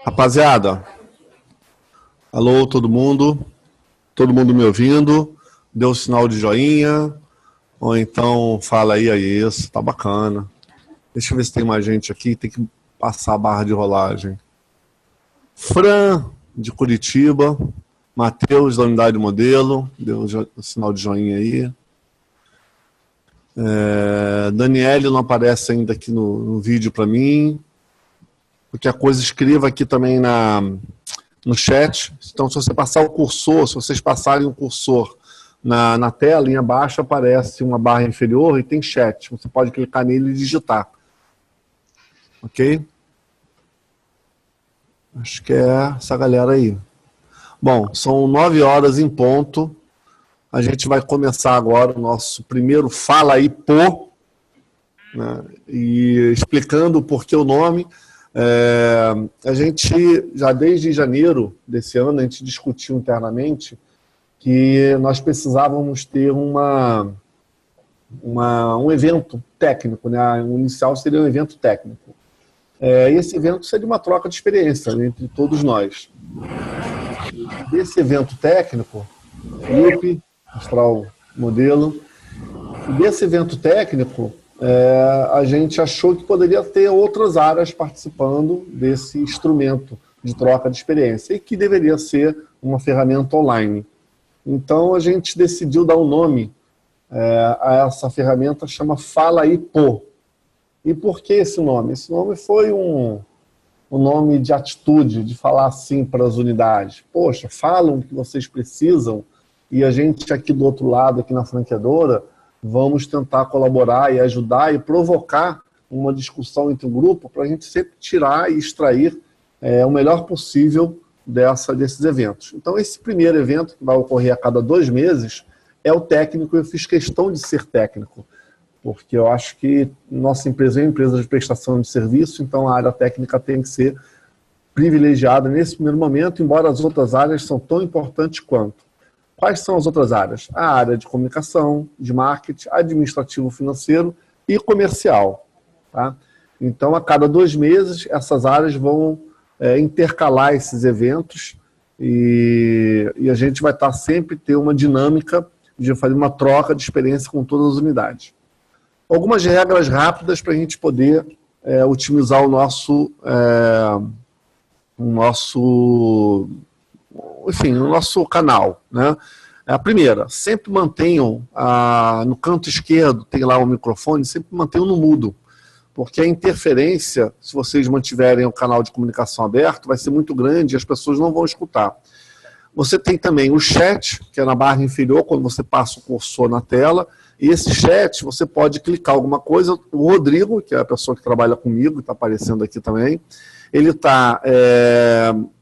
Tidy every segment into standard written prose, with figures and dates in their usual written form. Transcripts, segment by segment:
Rapaziada, alô todo mundo me ouvindo? Deu o sinal de joinha? Ou então fala aí, isso, tá bacana. Deixa eu ver se tem mais gente aqui, tem que passar a barra de rolagem. Fran, de Curitiba, Matheus, da Unidade Modelo, deu o sinal de joinha aí. Daniele não aparece ainda aqui no vídeo para mim. Qualquer coisa, escreva aqui também no chat. Então, se você passar o cursor, se vocês passarem o cursor na tela, em abaixo aparece uma barra inferior e tem chat. Você pode clicar nele e digitar. Ok? Acho que é essa galera aí. Bom, são 9 horas em ponto. A gente vai começar agora o nosso primeiro Fala aí, pô, né? E explicando por que o nome. A gente, já desde janeiro desse ano, a gente discutiu internamente que nós precisávamos ter um evento técnico, né? O inicial seria um evento técnico. Esse evento seria uma troca de experiência entre todos nós. Desse evento técnico, Felipe, Astral Modelo, desse evento técnico, a gente achou que poderia ter outras áreas participando desse instrumento de troca de experiência e que deveria ser uma ferramenta online. Então, a gente decidiu dar um nome a essa ferramenta, chama Fala aí, pô. E por que esse nome? Esse nome foi um nome de atitude, de falar assim para as unidades. Poxa, falam o que vocês precisam e a gente aqui do outro lado, aqui na franqueadora, vamos tentar colaborar e ajudar e provocar uma discussão entre o grupo para a gente sempre tirar e extrair o melhor possível desses eventos. Então, esse primeiro evento, que vai ocorrer a cada 2 meses, é o técnico. Eu fiz questão de ser técnico, porque eu acho que nossa empresa é uma empresa de prestação de serviço, então a área técnica tem que ser privilegiada nesse primeiro momento, embora as outras áreas são tão importantes quanto. Quais são as outras áreas? A área de comunicação, de marketing, administrativo financeiro e comercial. Tá? Então, a cada 2 meses, essas áreas vão intercalar esses eventos e a gente vai estar sempre ter uma dinâmica de fazer uma troca de experiência com todas as unidades. Algumas regras rápidas para a gente poder otimizar o nosso canal, né? A primeira, sempre mantenham no canto esquerdo, tem lá o microfone, sempre mantenham no mudo, porque a interferência, se vocês mantiverem o canal de comunicação aberto, vai ser muito grande e as pessoas não vão escutar. Você tem também o chat, que é na barra inferior, quando você passa o cursor na tela, e esse chat, você pode clicar alguma coisa. O Rodrigo, que é a pessoa que trabalha comigo, está aparecendo aqui também, ele está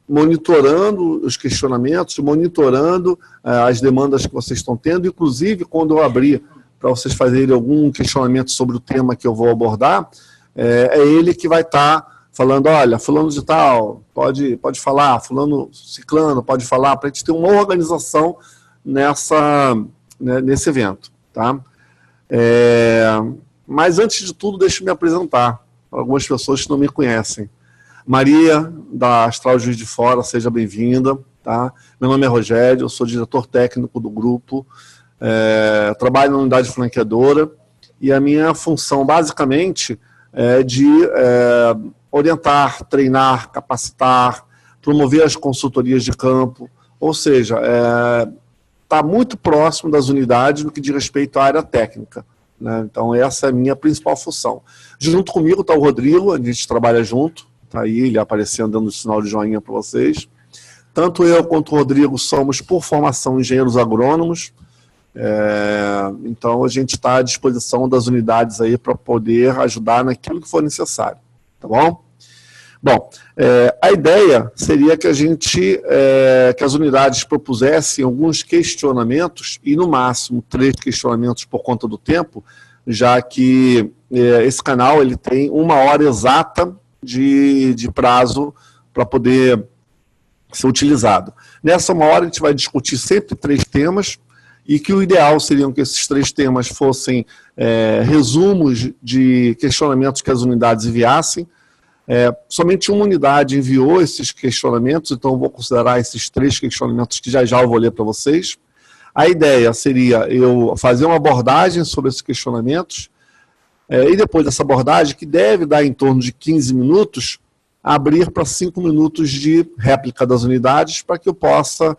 monitorando os questionamentos, monitorando as demandas que vocês estão tendo, inclusive quando eu abrir para vocês fazerem algum questionamento sobre o tema que eu vou abordar, é ele que vai estar falando, olha, fulano de tal, pode falar, fulano ciclano, pode falar, para a gente ter uma organização nesse evento. Tá? Mas antes de tudo, deixa eu me apresentar para algumas pessoas que não me conhecem. Maria, da Astral Juiz de Fora, seja bem-vinda. Tá? Meu nome é Rogério, eu sou diretor técnico do grupo, trabalho na unidade franqueadora e a minha função, basicamente, é de orientar, treinar, capacitar, promover as consultorias de campo, ou seja, está muito próximo das unidades no que diz respeito à área técnica. Né? Então, essa é a minha principal função. Junto comigo está o Rodrigo, a gente trabalha junto, está aí, ele aparecendo, dando sinal de joinha para vocês. Tanto eu quanto o Rodrigo somos, por formação, engenheiros agrônomos, então a gente está à disposição das unidades aí para poder ajudar naquilo que for necessário. Tá bom? Bom, a ideia seria que que as unidades propusessem alguns questionamentos, e no máximo 3 questionamentos por conta do tempo, já que esse canal ele tem 1 hora exata de prazo para poder ser utilizado. Nessa 1 hora a gente vai discutir sempre 3 temas, e que o ideal seriam que esses 3 temas fossem resumos de questionamentos que as unidades enviassem, Somente uma unidade enviou esses questionamentos, então eu vou considerar esses 3 questionamentos que já eu vou ler para vocês. A ideia seria eu fazer uma abordagem sobre esses questionamentos, e depois dessa abordagem, que deve dar em torno de 15 minutos, abrir para 5 minutos de réplica das unidades, para que eu possa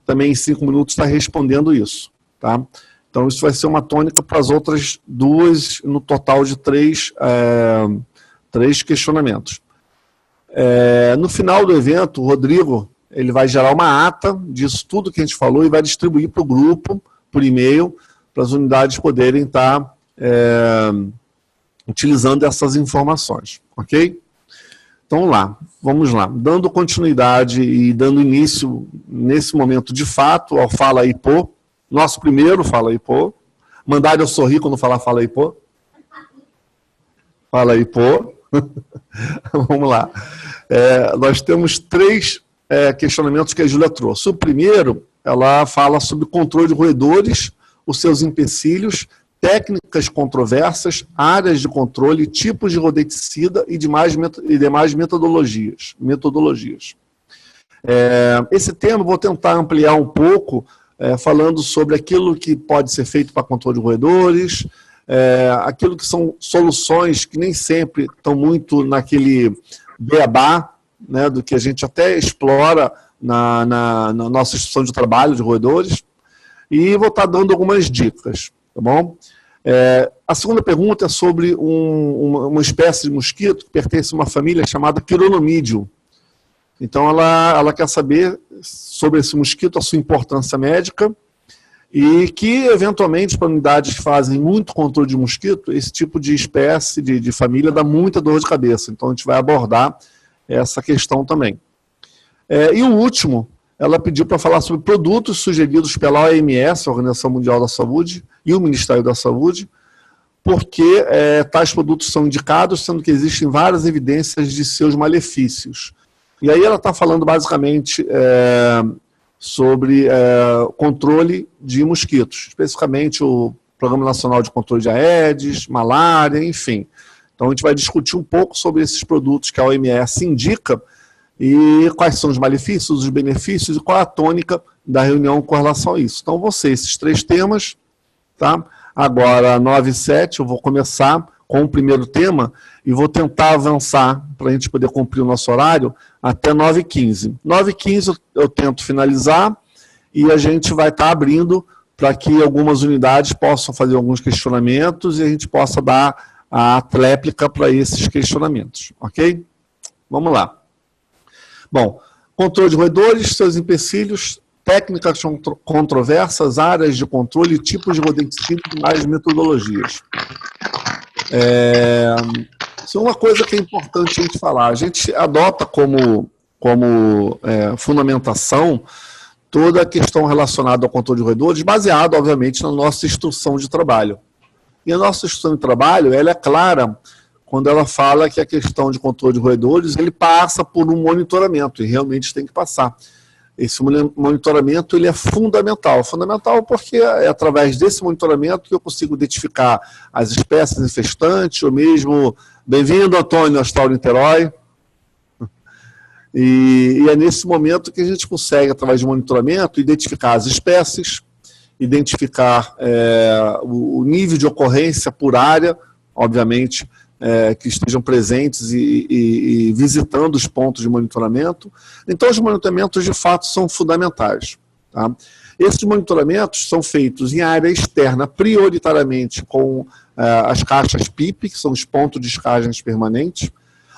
também em 5 minutos estar respondendo isso. Tá? Então isso vai ser uma tônica para as outras 2, no total de 3 questionamentos. No final do evento, o Rodrigo ele vai gerar uma ata disso tudo que a gente falou e vai distribuir para o grupo, por e-mail, para as unidades poderem estar utilizando essas informações, ok? Então vamos lá. Dando continuidade e dando início, nesse momento, de fato, ao Fala aí, pô. Nosso primeiro Fala aí, pô. Mandar eu sorrir quando falar Fala aí, pô. Fala aí, pô. Vamos lá. Nós temos 3 questionamentos que a Júlia trouxe. O primeiro, ela fala sobre controle de roedores, os seus empecilhos, técnicas controversas, áreas de controle, tipos de rodenticida e demais metodologias. Esse tema eu vou tentar ampliar um pouco, falando sobre aquilo que pode ser feito para controle de roedores, aquilo que são soluções que nem sempre estão muito naquele beabá, né, do que a gente até explora na nossa instituição de trabalho de roedores, e vou estar dando algumas dicas, tá bom? A segunda pergunta é sobre uma espécie de mosquito que pertence a uma família chamada Chironomidium. Então ela quer saber sobre esse mosquito, a sua importância médica, e que, eventualmente, para unidades que fazem muito controle de mosquito, esse tipo de espécie, de família, dá muita dor de cabeça. Então, a gente vai abordar essa questão também. E o último, ela pediu para falar sobre produtos sugeridos pela OMS, a Organização Mundial da Saúde, e o Ministério da Saúde, porque tais produtos são indicados, sendo que existem várias evidências de seus malefícios. E aí ela está falando, basicamente, sobre controle de mosquitos, especificamente o Programa Nacional de Controle de Aedes, malária, enfim. Então a gente vai discutir um pouco sobre esses produtos que a OMS indica e quais são os malefícios, os benefícios e qual a tônica da reunião com relação a isso. Então vão ser esses 3 temas, tá? Agora, 9 e 7, eu vou começar com o primeiro tema e vou tentar avançar para a gente poder cumprir o nosso horário até 9 e 15. 9 e 15 eu tento finalizar e a gente vai estar abrindo para que algumas unidades possam fazer alguns questionamentos e a gente possa dar a tréplica para esses questionamentos, ok? Vamos lá. Bom, controle de roedores, seus empecilhos, técnicas controversas, áreas de controle, tipos de rodenticida e mais metodologias. Isso é uma coisa que é importante a gente falar. A gente adota como fundamentação toda a questão relacionada ao controle de roedores, baseado, obviamente, na nossa instrução de trabalho. E a nossa instrução de trabalho, ela é clara quando ela fala que a questão de controle de roedores, ele passa por um monitoramento, e realmente tem que passar. Esse monitoramento ele é fundamental. Fundamental porque é através desse monitoramento que eu consigo identificar as espécies infestantes, ou mesmo, bem-vindo, Antônio Astral-Niterói. E é nesse momento que a gente consegue, através de monitoramento, identificar as espécies, identificar o nível de ocorrência por área, obviamente, que estejam presentes e visitando os pontos de monitoramento. Então, os monitoramentos, de fato, são fundamentais. Tá? Esses monitoramentos são feitos em área externa, prioritariamente com as caixas PIP, que são os pontos de descargas permanentes,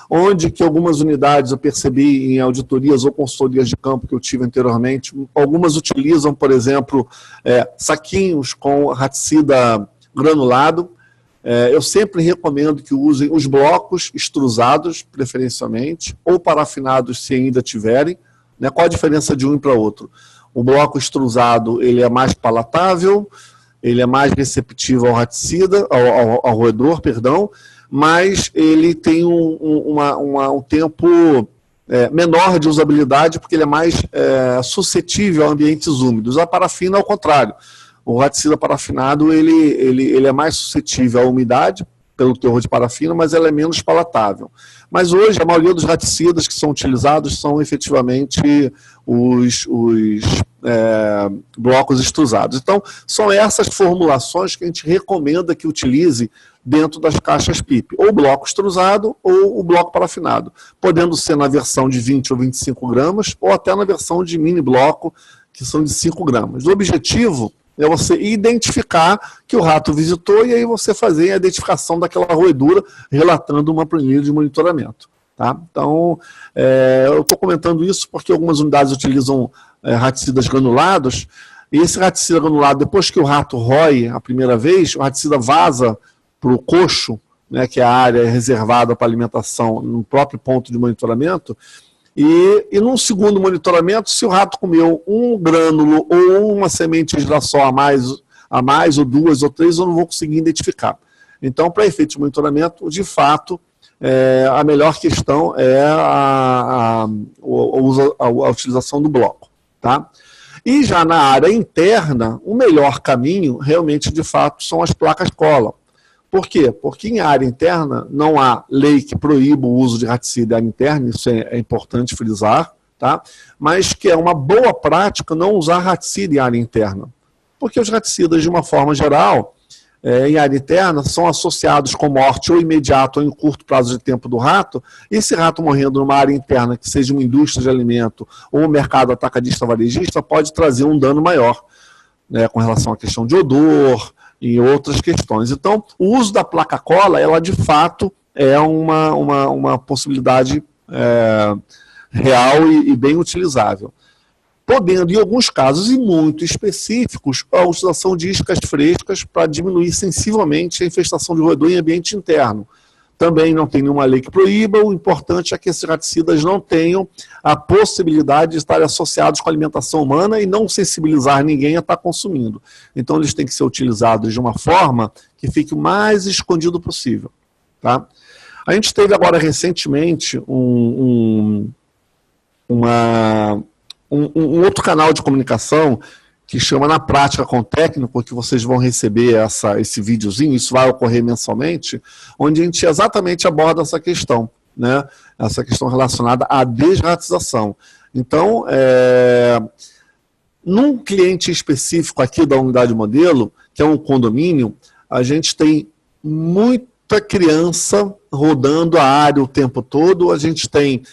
onde que algumas unidades eu percebi em auditorias ou consultorias de campo que eu tive anteriormente, algumas utilizam, por exemplo, saquinhos com raticida granulado. Eu sempre recomendo que usem os blocos extrusados, preferencialmente, ou parafinados, se ainda tiverem. Né? Qual a diferença de um para outro? O bloco extrusado ele é mais palatável, ele é mais receptivo ao raticida, ao roedor, perdão, mas ele tem um tempo menor de usabilidade, porque ele é mais suscetível a ambientes úmidos. A parafina, ao contrário. O raticida parafinado ele é mais suscetível à umidade, pelo teor de parafina, mas ela é menos palatável. Mas hoje, a maioria dos raticidas que são utilizados são efetivamente os blocos extrusados. Então, são essas formulações que a gente recomenda que utilize dentro das caixas PIP, ou bloco extrusado ou o bloco parafinado, podendo ser na versão de 20 ou 25 gramas, ou até na versão de mini bloco, que são de 5 gramas. O objetivo é você identificar que o rato visitou e aí você fazer a identificação daquela roedura, relatando uma planilha de monitoramento. Tá? Então, eu estou comentando isso porque algumas unidades utilizam raticidas granulados, e esse raticida granulado, depois que o rato rói a primeira vez, o raticida vaza para o coxo, né, que é a área reservada para alimentação no próprio ponto de monitoramento, e num segundo monitoramento, se o rato comeu um grânulo ou uma semente de girassol a mais, ou 2 ou 3, eu não vou conseguir identificar. Então, para efeito de monitoramento, de fato, a melhor questão é a utilização do bloco. Tá? E já na área interna, o melhor caminho, realmente, de fato, são as placas cola. Por quê? Porque em área interna não há lei que proíba o uso de raticida em área interna, isso é importante frisar, tá? Mas que é uma boa prática não usar raticida em área interna. Porque os raticidas, de uma forma geral, em área interna, são associados com morte ou imediata ou em curto prazo de tempo do rato, e esse rato morrendo numa área interna, que seja uma indústria de alimento ou um mercado atacadista varejista, pode trazer um dano maior, né, com relação à questão de odor e outras questões. Então, o uso da placa cola, ela de fato é uma possibilidade real e bem utilizável. Podendo, em alguns casos e muito específicos, a utilização de iscas frescas para diminuir sensivelmente a infestação de roedor em ambiente interno. Também não tem nenhuma lei que proíba, o importante é que esses raticidas não tenham a possibilidade de estarem associados com a alimentação humana e não sensibilizar ninguém a estar consumindo. Então eles têm que ser utilizados de uma forma que fique o mais escondido possível. Tá? A gente teve agora recentemente um outro canal de comunicação que chama Na Prática com o Técnico, que vocês vão receber esse videozinho, isso vai ocorrer mensalmente, onde a gente exatamente aborda essa questão, né? Essa questão relacionada à desratização. Então, num cliente específico aqui da unidade modelo, que é um condomínio, a gente tem muita criança rodando a área o tempo todo, a gente tem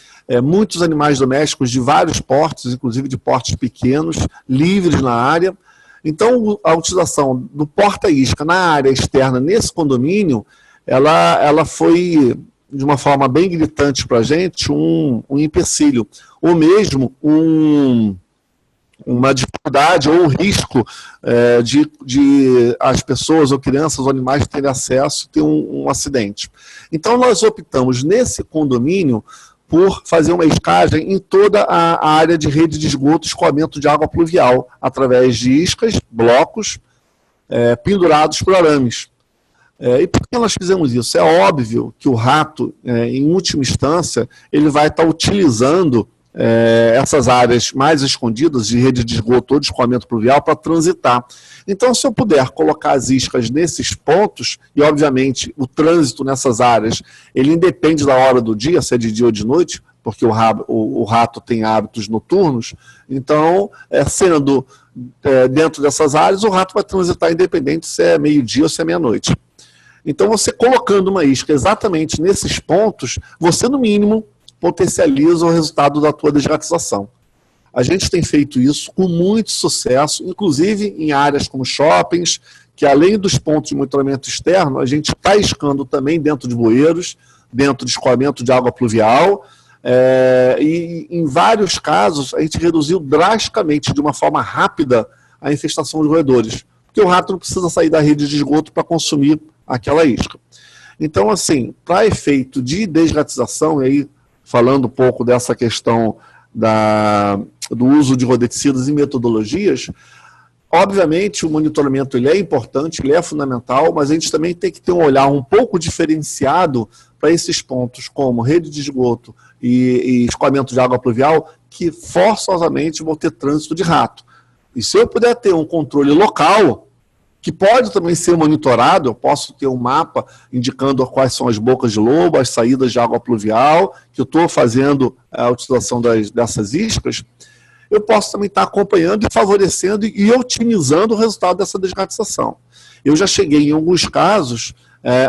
muitos animais domésticos de vários portes, inclusive de portes pequenos, livres na área. Então, a utilização do porta-isca na área externa, nesse condomínio, ela foi, de uma forma bem gritante para a gente, um empecilho, ou mesmo uma dificuldade ou um risco de as pessoas ou crianças ou animais terem acesso, ter um acidente. Então, nós optamos, nesse condomínio, por fazer uma escagem em toda a área de rede de esgoto, escoamento de água pluvial, através de iscas, blocos, pendurados por arames. E por que nós fizemos isso? É óbvio que o rato, em última instância, ele vai estar utilizando essas áreas mais escondidas de rede de esgoto ou de escoamento pluvial para transitar. Então, se eu puder colocar as iscas nesses pontos, e obviamente o trânsito nessas áreas, ele independe da hora do dia, se é de dia ou de noite, porque o rato tem hábitos noturnos, então, sendo dentro dessas áreas, o rato vai transitar independente se é meio-dia ou se é meia-noite. Então, você colocando uma isca exatamente nesses pontos, você, no mínimo, potencializa o resultado da tua desratização. A gente tem feito isso com muito sucesso, inclusive em áreas como shoppings, que além dos pontos de monitoramento externo, a gente está iscando também dentro de bueiros, dentro de escoamento de água pluvial, e em vários casos a gente reduziu drasticamente, de uma forma rápida, a infestação de roedores, porque o rato não precisa sair da rede de esgoto para consumir aquela isca. Então, assim, para efeito de desratização, e aí falando um pouco dessa questão do uso de rodeticidas e metodologias, obviamente o monitoramento ele é importante, ele é fundamental, mas a gente também tem que ter um olhar um pouco diferenciado para esses pontos, como rede de esgoto e escoamento de água pluvial, que forçosamente vão ter trânsito de rato. E se eu puder ter um controle local, que pode também ser monitorado. Eu posso ter um mapa indicando quais são as bocas de lobo, as saídas de água pluvial, que eu estou fazendo a utilização dessas iscas. Eu posso também estar acompanhando e favorecendo e otimizando o resultado dessa desgatização. Eu já cheguei, em alguns casos,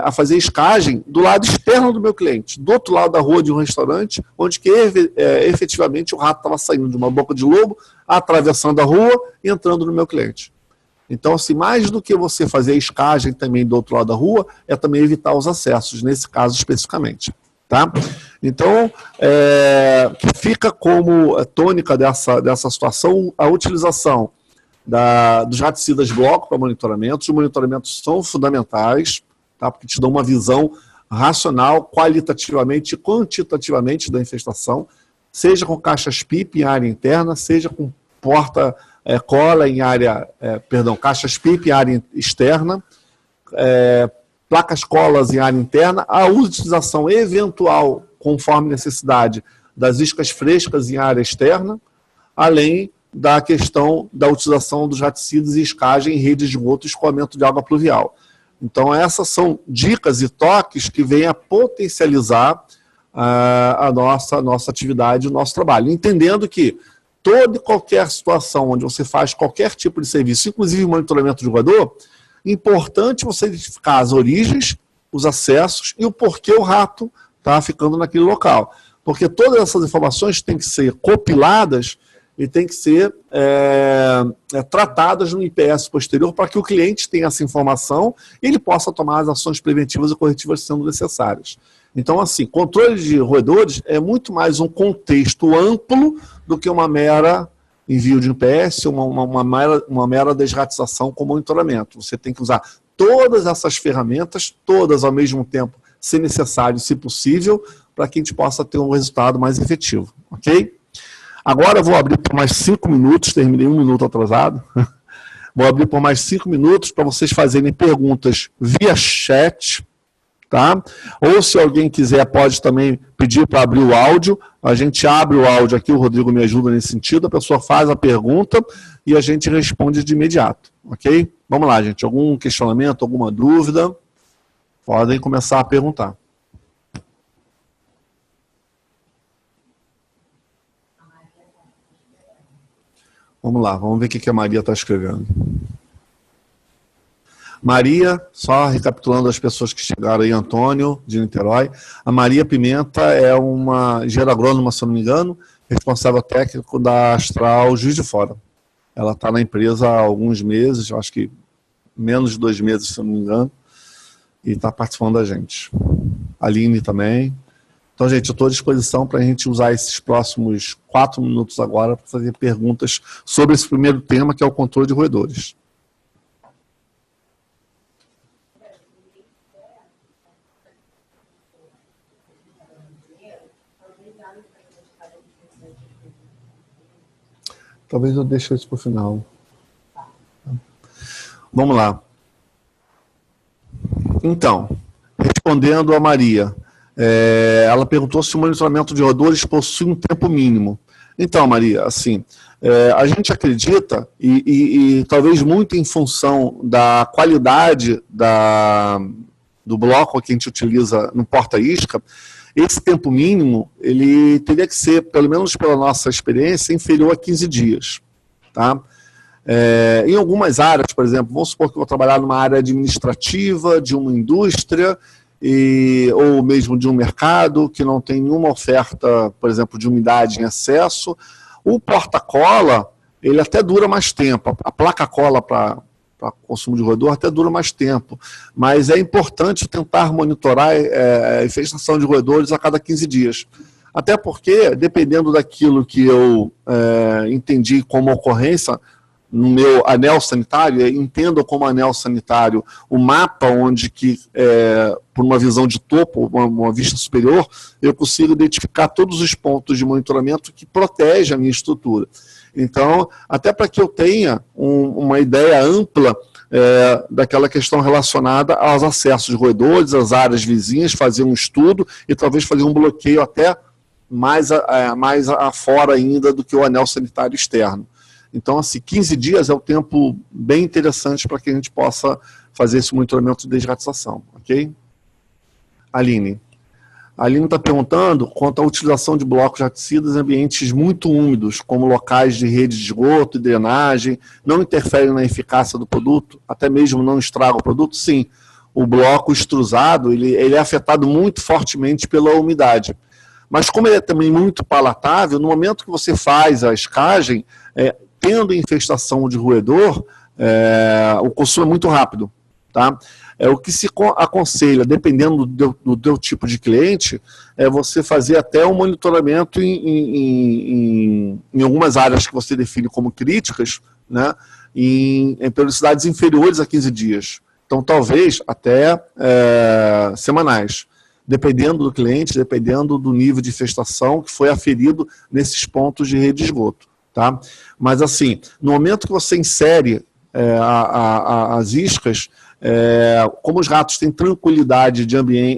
a fazer escagem do lado externo do meu cliente, do outro lado da rua de um restaurante, onde que, efetivamente o rato estava saindo de uma boca de lobo, atravessando a rua e entrando no meu cliente. Então, assim, mais do que você fazer a escagem também do outro lado da rua, é também evitar os acessos, nesse caso especificamente. Tá? Então, fica como tônica dessa situação a utilização dos raticidas bloco para monitoramento. Os monitoramentos são fundamentais, tá? Porque te dão uma visão racional, qualitativamente e quantitativamente da infestação, seja com caixas PIP em área interna, seja com porta-cola em área, caixas PIP em área externa, placas colas em área interna, a utilização eventual, conforme necessidade, das iscas frescas em área externa, além da questão da utilização dos raticidas e escagem em redes de esgoto e escoamento de água pluvial. Então, essas são dicas e toques que vêm a potencializar a nossa atividade, o nosso trabalho. Entendendo que toda e qualquer situação onde você faz qualquer tipo de serviço, inclusive monitoramento de roedor, é importante você identificar as origens, os acessos e o porquê o rato está ficando naquele local. Porque todas essas informações têm que ser compiladas e têm que ser tratadas no IPS posterior para que o cliente tenha essa informação e ele possa tomar as ações preventivas e corretivas sendo necessárias. Então, assim, controle de roedores é muito mais um contexto amplo do que uma mera envio de IPS, uma mera desratização com monitoramento. Você tem que usar todas essas ferramentas, todas ao mesmo tempo, se necessário, se possível, para que a gente possa ter um resultado mais efetivo, ok? Agora eu vou abrir por mais 5 minutos, terminei 1 minuto atrasado. Vou abrir por mais 5 minutos para vocês fazerem perguntas via chat, tá? Ou se alguém quiser, pode também pedir para abrir o áudio. A gente abre o áudio aqui, o Rodrigo me ajuda nesse sentido, a pessoa faz a pergunta e a gente responde de imediato, ok? Vamos lá, gente. Algum questionamento, alguma dúvida? Podem começar a perguntar. Vamos lá, vamos ver o que a Maria está escrevendo. Maria, só recapitulando as pessoas que chegaram aí, Antônio, de Niterói. A Maria Pimenta é uma engenheira agrônoma, se eu não me engano, responsável técnico da Astral Juiz de Fora. Ela está na empresa há alguns meses, acho que menos de 2 meses, se eu não me engano, e está participando da gente. A Aline também. Então, gente, eu estou à disposição para a gente usar esses próximos 4 minutos agora para fazer perguntas sobre esse primeiro tema, que é o controle de roedores. Talvez eu deixe isso para o final. Vamos lá. Então, respondendo a Maria, ela perguntou se o monitoramento de roedores possui um tempo mínimo. Então, Maria, assim, a gente acredita, e talvez muito em função da qualidade do bloco que a gente utiliza no porta-isca, esse tempo mínimo, ele teria que ser, pelo menos pela nossa experiência, inferior a 15 dias. Tá? Em algumas áreas, por exemplo, vamos supor que eu vou trabalhar numa área administrativa, de uma indústria, ou mesmo de um mercado que não tem nenhuma oferta, por exemplo, de umidade em excesso, o porta-cola, ele até dura mais tempo. A placa-cola para consumo de roedor até dura mais tempo, mas é importante tentar monitorar a infestação de roedores a cada 15 dias. Até porque, dependendo daquilo que eu entendi como ocorrência, no meu anel sanitário, entendo como anel sanitário o mapa onde que, por uma visão de topo, uma vista superior, eu consigo identificar todos os pontos de monitoramento que protegem a minha estrutura. Então, até para que eu tenha uma ideia ampla daquela questão relacionada aos acessos de roedores, às áreas vizinhas, fazer um estudo e talvez fazer um bloqueio até mais afora ainda do que o anel sanitário externo. Então, assim, 15 dias é o tempo bem interessante para que a gente possa fazer esse monitoramento de desratização, ok? Aline. A Aline está perguntando quanto à utilização de blocos raticidas em ambientes muito úmidos, como locais de rede de esgoto e drenagem, não interferem na eficácia do produto, até mesmo não estraga o produto? Sim, o bloco extrusado ele é afetado muito fortemente pela umidade. Mas como ele é também muito palatável, no momento que você faz a escagem, tendo infestação de roedor, o consumo é muito rápido, tá? O que se aconselha, dependendo do teu tipo de cliente, é você fazer até um monitoramento em algumas áreas que você define como críticas, né, em periodicidades inferiores a 15 dias. Então, talvez até semanais, dependendo do cliente, dependendo do nível de infestação que foi aferido nesses pontos de rede de esgoto. Tá? Mas, assim, no momento que você insere as iscas, como os ratos têm tranquilidade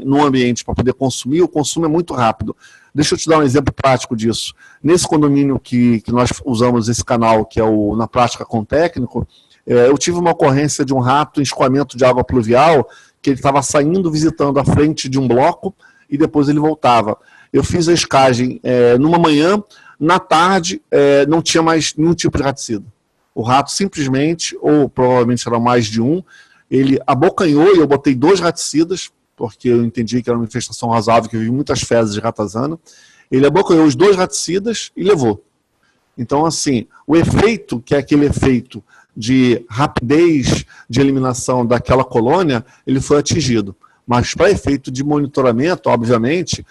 no ambiente para poder consumir, o consumo é muito rápido. Deixa eu te dar um exemplo prático disso. Nesse condomínio que nós usamos esse canal, que é o Na Prática com Técnico, eu tive uma ocorrência de um rato em escoamento de água pluvial, que ele estava saindo, visitando a frente de um bloco, e depois ele voltava. Eu fiz a escagem numa manhã, na tarde não tinha mais nenhum tipo de raticida. O rato simplesmente, ou provavelmente era mais de um, ele abocanhou e eu botei 2 raticidas, porque eu entendi que era uma infestação razoável, que eu vi muitas fezes de ratazana. Ele abocanhou os 2 raticidas e levou. Então, assim, o efeito, que é aquele efeito de rapidez de eliminação daquela colônia, ele foi atingido. Mas para efeito de monitoramento, obviamente,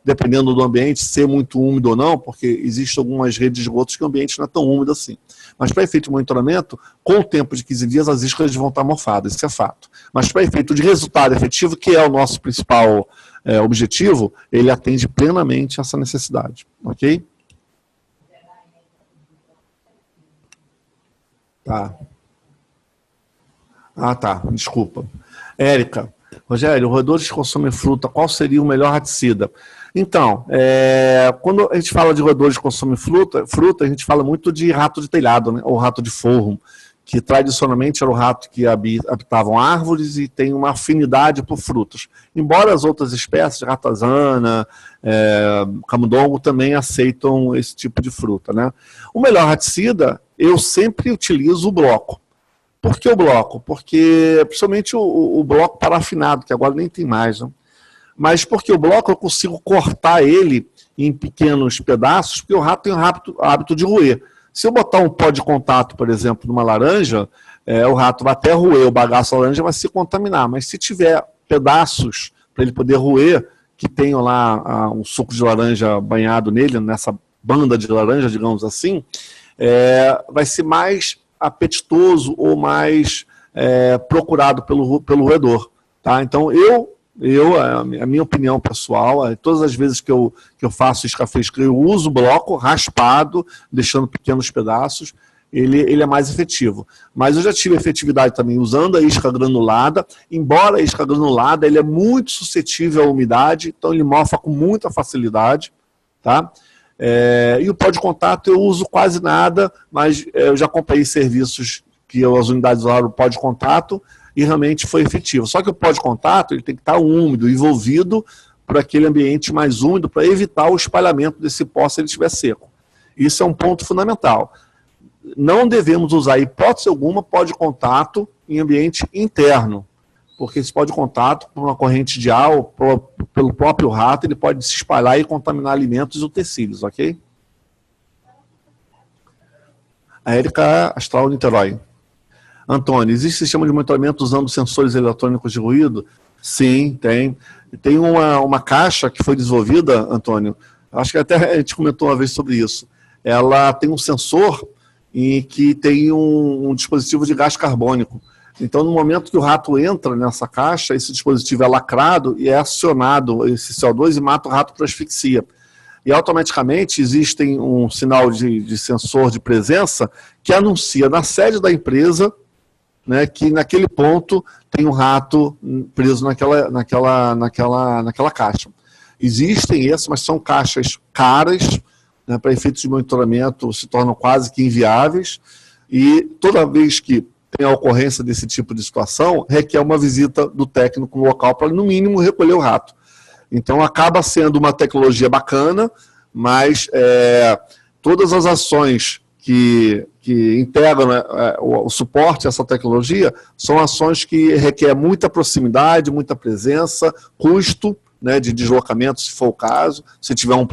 dependendo do ambiente, ser muito úmido ou não, porque existem algumas redes de esgotos que o ambiente não é tão úmido assim. Mas para efeito de monitoramento, com o tempo de 15 dias, as iscas vão estar morfadas, isso é fato. Mas para efeito de resultado efetivo, que é o nosso principal objetivo, ele atende plenamente essa necessidade. Ok? Tá. Ah, tá. Desculpa. Érica. Rogério, roedores que consomem fruta, qual seria o melhor raticida? Então, quando a gente fala de roedores que consomem fruta, a gente fala muito de rato de telhado, né, ou rato de forro, que tradicionalmente era o rato que habitavam árvores e tem uma afinidade por frutas. Embora as outras espécies, ratazana, camundongo, também aceitam esse tipo de fruta, né? O melhor raticida, eu sempre utilizo o bloco. Por que o bloco? Porque, principalmente o bloco parafinado, que agora nem tem mais, né? Mas porque o bloco eu consigo cortar ele em pequenos pedaços, porque o rato tem o hábito de roer. Se eu botar um pó de contato, por exemplo, numa laranja, o rato vai até roer o bagaço da laranja, vai se contaminar. Mas se tiver pedaços para ele poder roer, que tenham lá um suco de laranja banhado nele, nessa banda de laranja, digamos assim, vai ser mais apetitoso ou mais procurado pelo roedor. Tá? Então, a minha opinião pessoal, todas as vezes que eu faço isca fresca, eu uso o bloco raspado, deixando pequenos pedaços, ele é mais efetivo. Mas eu já tive efetividade também usando a isca granulada, embora a isca granulada ele é muito suscetível à umidade, então ele mofa com muita facilidade, tá? E o pó de contato eu uso quase nada, mas eu já comprei serviços que as unidades usaram o pó de contato e realmente foi efetivo. Só que o pó de contato ele tem que estar úmido, envolvido por aquele ambiente mais úmido para evitar o espalhamento desse pó se ele estiver seco. Isso é um ponto fundamental. Não devemos usar, hipótese alguma, pó de contato em ambiente interno, porque esse pó de contato, por uma corrente de ar ou pelo próprio rato, ele pode se espalhar e contaminar alimentos e utensílios, ok? A Érica Astral Niterói. Antônio, existe sistema de monitoramento usando sensores eletrônicos de ruído? Sim, tem. Tem uma caixa que foi desenvolvida, Antônio, acho que até a gente comentou uma vez sobre isso. Ela tem um sensor e que tem um dispositivo de gás carbônico. Então, no momento que o rato entra nessa caixa, esse dispositivo é lacrado e é acionado esse CO2 e mata o rato por asfixia. E automaticamente existe um sinal de sensor de presença que anuncia na sede da empresa, né, que naquele ponto tem um rato preso naquela caixa. Existem esses, mas são caixas caras, né, para efeitos de monitoramento, se tornam quase que inviáveis, e toda vez que tem a ocorrência desse tipo de situação, requer uma visita do técnico local para, no mínimo, recolher o rato. Então, acaba sendo uma tecnologia bacana, mas todas as ações que integram, né, o suporte a essa tecnologia são ações que requerem muita proximidade, muita presença, custo, né, de deslocamento, se for o caso. Se tiver um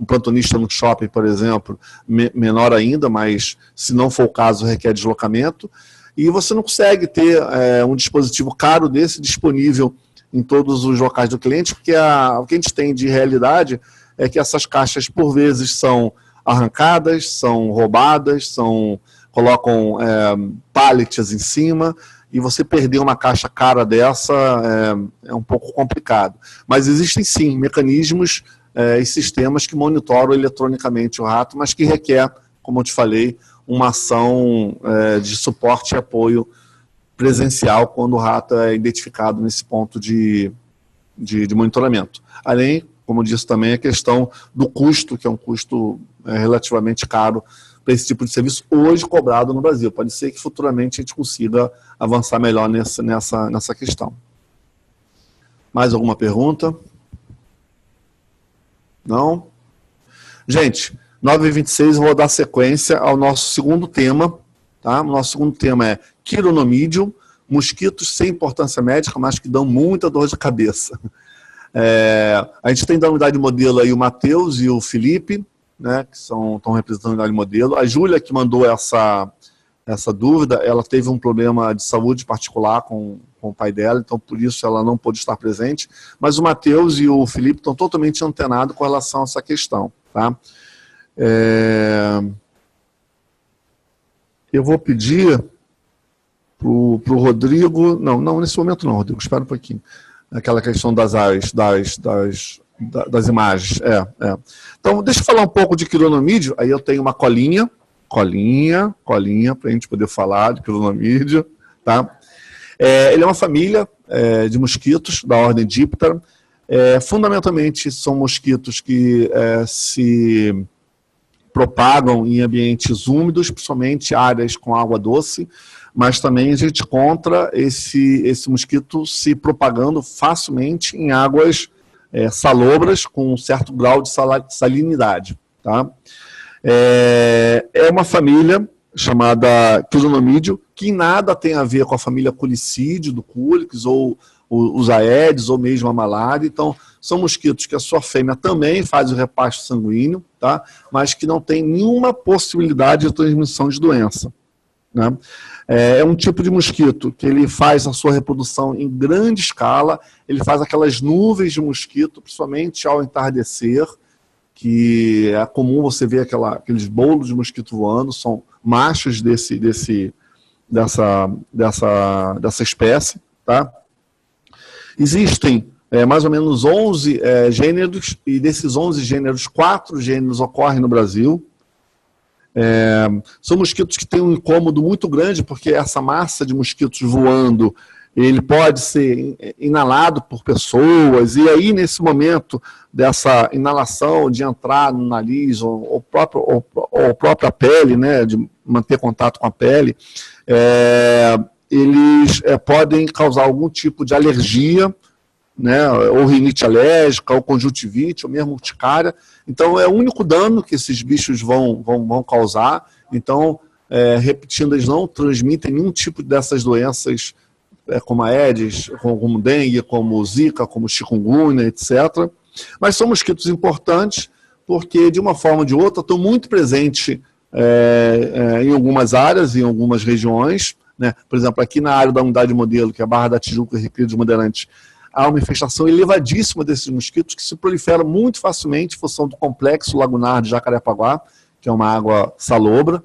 plantonista no shopping, por exemplo, menor ainda, mas se não for o caso, requer deslocamento. E você não consegue ter um dispositivo caro desse disponível em todos os locais do cliente, porque o que a gente tem de realidade é que essas caixas, por vezes, são arrancadas, são roubadas, colocam pallets em cima, e você perder uma caixa cara dessa é um pouco complicado. Mas existem, sim, mecanismos e sistemas que monitoram eletronicamente o rato, mas que requer, como eu te falei, uma ação de suporte e apoio presencial quando o rato é identificado nesse ponto de monitoramento. Além, como eu disse também, a questão do custo, que é um custo relativamente caro para esse tipo de serviço, hoje cobrado no Brasil. Pode ser que futuramente a gente consiga avançar melhor nessa questão. Mais alguma pergunta? Não? Gente, 9h26 eu vou dar sequência ao nosso segundo tema. Tá? O nosso segundo tema é Chironomidium, mosquitos sem importância médica, mas que dão muita dor de cabeça. A gente tem da unidade modelo aí o Matheus e o Felipe, né, que estão representando a unidade modelo. A Júlia, que mandou essa dúvida, ela teve um problema de saúde particular com o pai dela, então por isso ela não pôde estar presente. Mas o Matheus e o Felipe estão totalmente antenados com relação a essa questão. Tá? Eu vou pedir para o Rodrigo... Não, nesse momento não, Rodrigo, espera um pouquinho. Aquela questão das imagens. Então, deixa eu falar um pouco de Chironomidium. Aí eu tenho uma colinha para a gente poder falar de Chironomidium. Tá? Ele é uma família de mosquitos da ordem Diptera. Fundamentalmente, são mosquitos que se propagam em ambientes úmidos, principalmente áreas com água doce, mas também a gente encontra esse mosquito se propagando facilmente em águas salobras com um certo grau de salinidade. Tá? É uma família chamada Chironomidium, que nada tem a ver com a família Culicídio, do Culex, ou os Aedes, ou mesmo a malária. Então, são mosquitos que a sua fêmea também faz o repasto sanguíneo, tá? Mas que não tem nenhuma possibilidade de transmissão de doença. Né? É um tipo de mosquito que ele faz a sua reprodução em grande escala, ele faz aquelas nuvens de mosquito, principalmente ao entardecer, que é comum você ver aqueles bolos de mosquito voando, são machos dessa espécie. Tá? Existem mais ou menos 11 gêneros, e desses 11 gêneros, 4 gêneros ocorrem no Brasil. São mosquitos que têm um incômodo muito grande, porque essa massa de mosquitos voando, ele pode ser inalado por pessoas, e aí nesse momento dessa inalação, de entrar no nariz, ou própria pele, né, de manter contato com a pele, eles podem causar algum tipo de alergia, né, ou rinite alérgica, ou conjuntivite, ou mesmo urticária. Então, é o único dano que esses bichos vão causar. Então, repetindo, eles não transmitem nenhum tipo dessas doenças, como a Aedes, como dengue, como zika, como chikungunya, etc. Mas são mosquitos importantes, porque, de uma forma ou de outra, estão muito presentes em algumas áreas, em algumas regiões. Né? Por exemplo, aqui na área da unidade modelo, que é a Barra da Tijuca e Recreio dos Bandeirantes, há uma infestação elevadíssima desses mosquitos que se proliferam muito facilmente em função do complexo lagunar de Jacarepaguá, que é uma água salobra,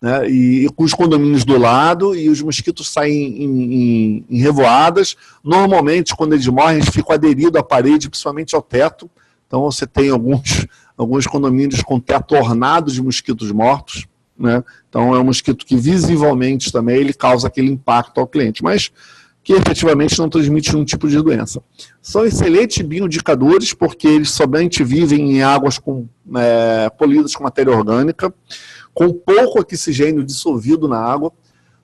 né, e com os condomínios do lado, e os mosquitos saem em revoadas. Normalmente, quando eles morrem, eles ficam aderidos à parede, principalmente ao teto. Então, você tem alguns condomínios com teto ornado de mosquitos mortos. Né? Então, é um mosquito que, visivelmente, também ele causa aquele impacto ao cliente. Mas que efetivamente não transmite nenhum tipo de doença. São excelentes bioindicadores, porque eles somente vivem em águas poluídas com matéria orgânica, com pouco oxigênio dissolvido na água.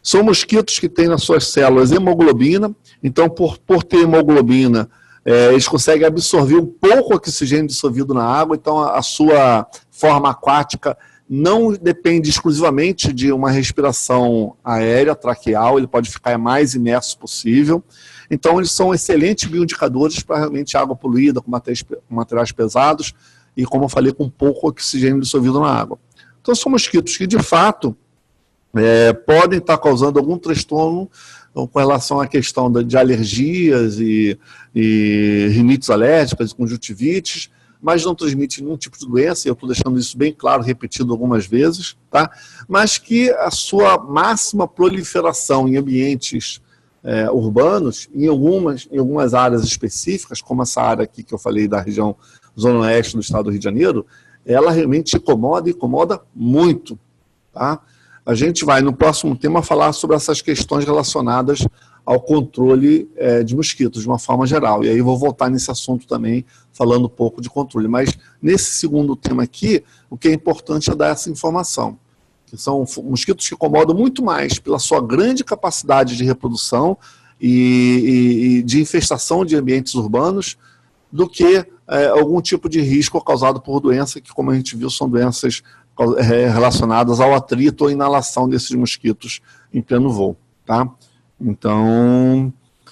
São mosquitos que têm nas suas células hemoglobina, então por ter hemoglobina, eles conseguem absorver um pouco oxigênio dissolvido na água, então a sua forma aquática não depende exclusivamente de uma respiração aérea, traqueal, ele pode ficar mais imerso possível. Então, eles são excelentes bioindicadores para realmente água poluída, com materiais pesados e, como eu falei, com pouco oxigênio dissolvido na água. Então, são mosquitos que, de fato, podem estar causando algum transtorno com relação à questão de alergias e rinites alérgicas, conjuntivites, mas não transmite nenhum tipo de doença, e eu estou deixando isso bem claro, repetido algumas vezes, tá? Mas que a sua máxima proliferação em ambientes urbanos, em algumas áreas específicas, como essa área aqui que eu falei da região zona oeste do estado do Rio de Janeiro, ela realmente incomoda muito, tá? A gente vai, no próximo tema, falar sobre essas questões relacionadas ao controle de mosquitos, de uma forma geral. E aí eu vou voltar nesse assunto também, falando um pouco de controle. Mas, nesse segundo tema aqui, o que é importante é dar essa informação. Que são mosquitos que incomodam muito mais pela sua grande capacidade de reprodução e de infestação de ambientes urbanos do que algum tipo de risco causado por doença, que, como a gente viu, são doenças relacionadas ao atrito ou inalação desses mosquitos em pleno voo, tá? Então,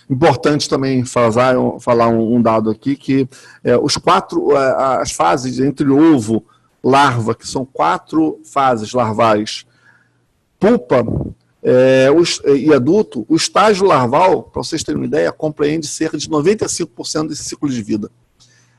importante também falar um dado aqui, que as fases entre ovo, larva, que são 4 fases larvais, pupa e adulto, o estágio larval, para vocês terem uma ideia, compreende cerca de 95% desse ciclo de vida.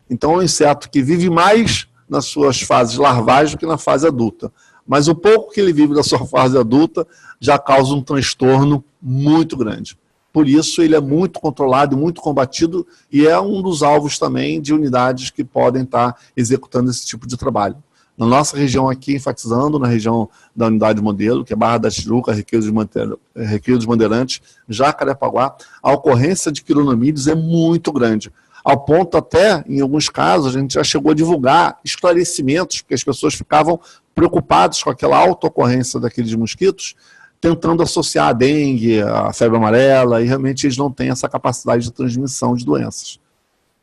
Então, é um inseto que vive mais nas suas fases larvais do que na fase adulta. Mas o pouco que ele vive na sua fase adulta já causa um transtorno muito grande. Por isso, ele é muito controlado e muito combatido e é um dos alvos também de unidades que podem estar executando esse tipo de trabalho. Na nossa região aqui, enfatizando, na região da unidade modelo, que é Barra da Tijuca, Recreio dos Bandeirantes, Jacarepaguá, a ocorrência de quironomídeos é muito grande. Ao ponto até, em alguns casos, a gente já chegou a divulgar esclarecimentos, porque as pessoas ficavam preocupadas com aquela alta ocorrência daqueles mosquitos, tentando associar a dengue, a febre amarela, e realmente eles não têm essa capacidade de transmissão de doenças.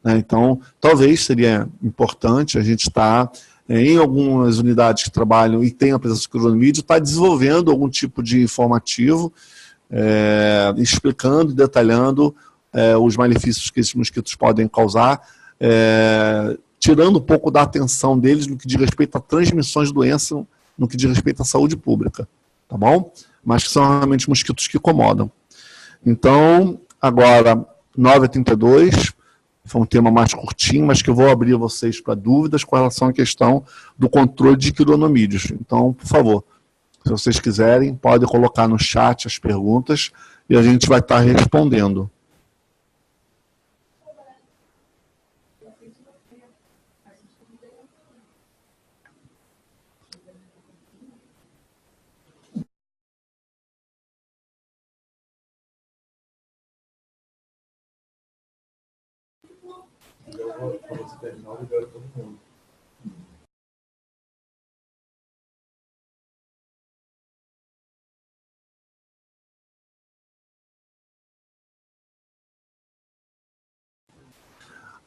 Então, talvez seria importante a gente estar, em algumas unidades que trabalham e têm a presença de quironomídeo, estar desenvolvendo algum tipo de informativo, explicando e detalhando os malefícios que esses mosquitos podem causar, tirando um pouco da atenção deles no que diz respeito a transmissões de doença, no que diz respeito à saúde pública, tá bom? Mas que são realmente mosquitos que incomodam. Então, agora, 9h32, foi um tema mais curtinho, mas que eu vou abrir vocês para dúvidas com relação à questão do controle de quironomídeos. Então, por favor, se vocês quiserem, podem colocar no chat as perguntas e a gente vai estar respondendo.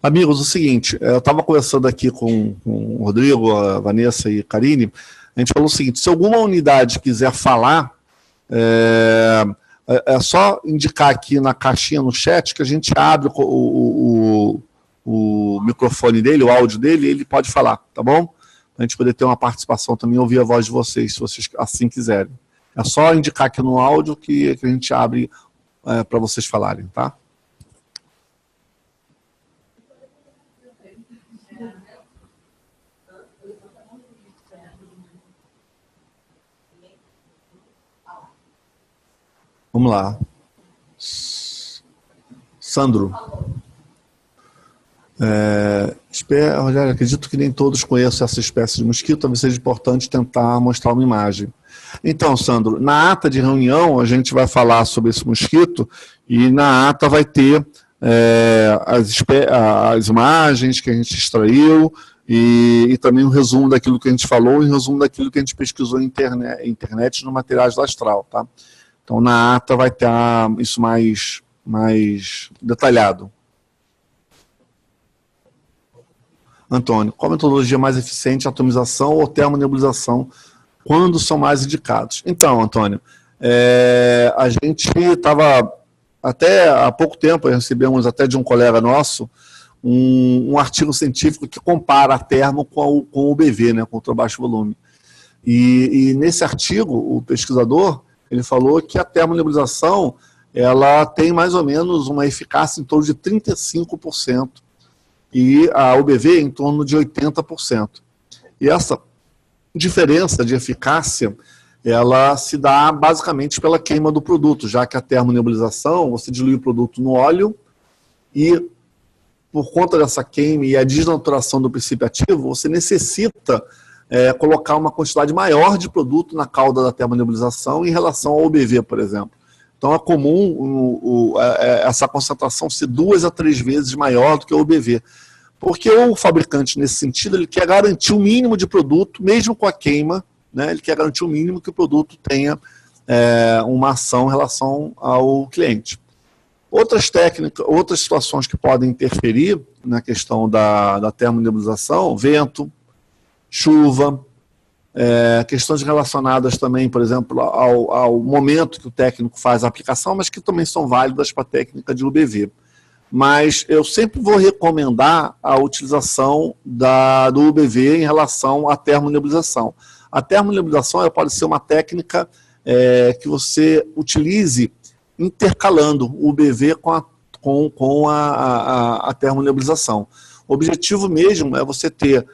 Amigos, o seguinte, eu estava conversando aqui com o Rodrigo, a Vanessa e a Karine, a gente falou o seguinte, se alguma unidade quiser falar, é só indicar aqui na caixinha no chat que a gente abre o microfone dele, o áudio dele, e ele pode falar, tá bom? Para a gente poder ter uma participação também, ouvir a voz de vocês, se vocês assim quiserem. É só indicar aqui no áudio que a gente abre para vocês falarem, tá? Vamos lá. Sandro. Rogério, acredito que nem todos conheçam essa espécie de mosquito, talvez seja importante tentar mostrar uma imagem. Então, Sandro, na ata de reunião a gente vai falar sobre esse mosquito e na ata vai ter as imagens que a gente extraiu e também um resumo daquilo que a gente falou e um resumo daquilo que a gente pesquisou na internet no materiais do Astral, tá? Então, na ata vai ter isso mais detalhado. Antônio, qual a metodologia mais eficiente, atomização ou termonebulização, quando são mais indicados? Então, Antônio, a gente estava, até há pouco tempo, recebemos até de um colega nosso, um artigo científico que compara a termo com o UBV, né, com o baixo volume. E nesse artigo, o pesquisador, ele falou que a termonebulização, ela tem mais ou menos uma eficácia em torno de 35%. E a UBV em torno de 80%. E essa diferença de eficácia, ela se dá basicamente pela queima do produto, já que a termonebulização, você dilui o produto no óleo e, por conta dessa queima e a desnaturação do princípio ativo, você necessita colocar uma quantidade maior de produto na cauda da termonebulização em relação ao UBV, por exemplo. Então é comum essa concentração ser 2 a 3 vezes maior do que o UBV. Porque o fabricante, nesse sentido, ele quer garantir o mínimo de produto, mesmo com a queima, né, ele quer garantir o mínimo que o produto tenha uma ação em relação ao cliente. Outras técnicas, outras situações que podem interferir na questão da termonebulização, vento, chuva, questões relacionadas também, por exemplo, ao momento que o técnico faz a aplicação, mas que também são válidas para a técnica de UBV. Mas eu sempre vou recomendar a utilização do UBV em relação à termonebulização. A termonebulização pode ser uma técnica que você utilize intercalando o UBV com a termonebulização. O objetivo mesmo é você ter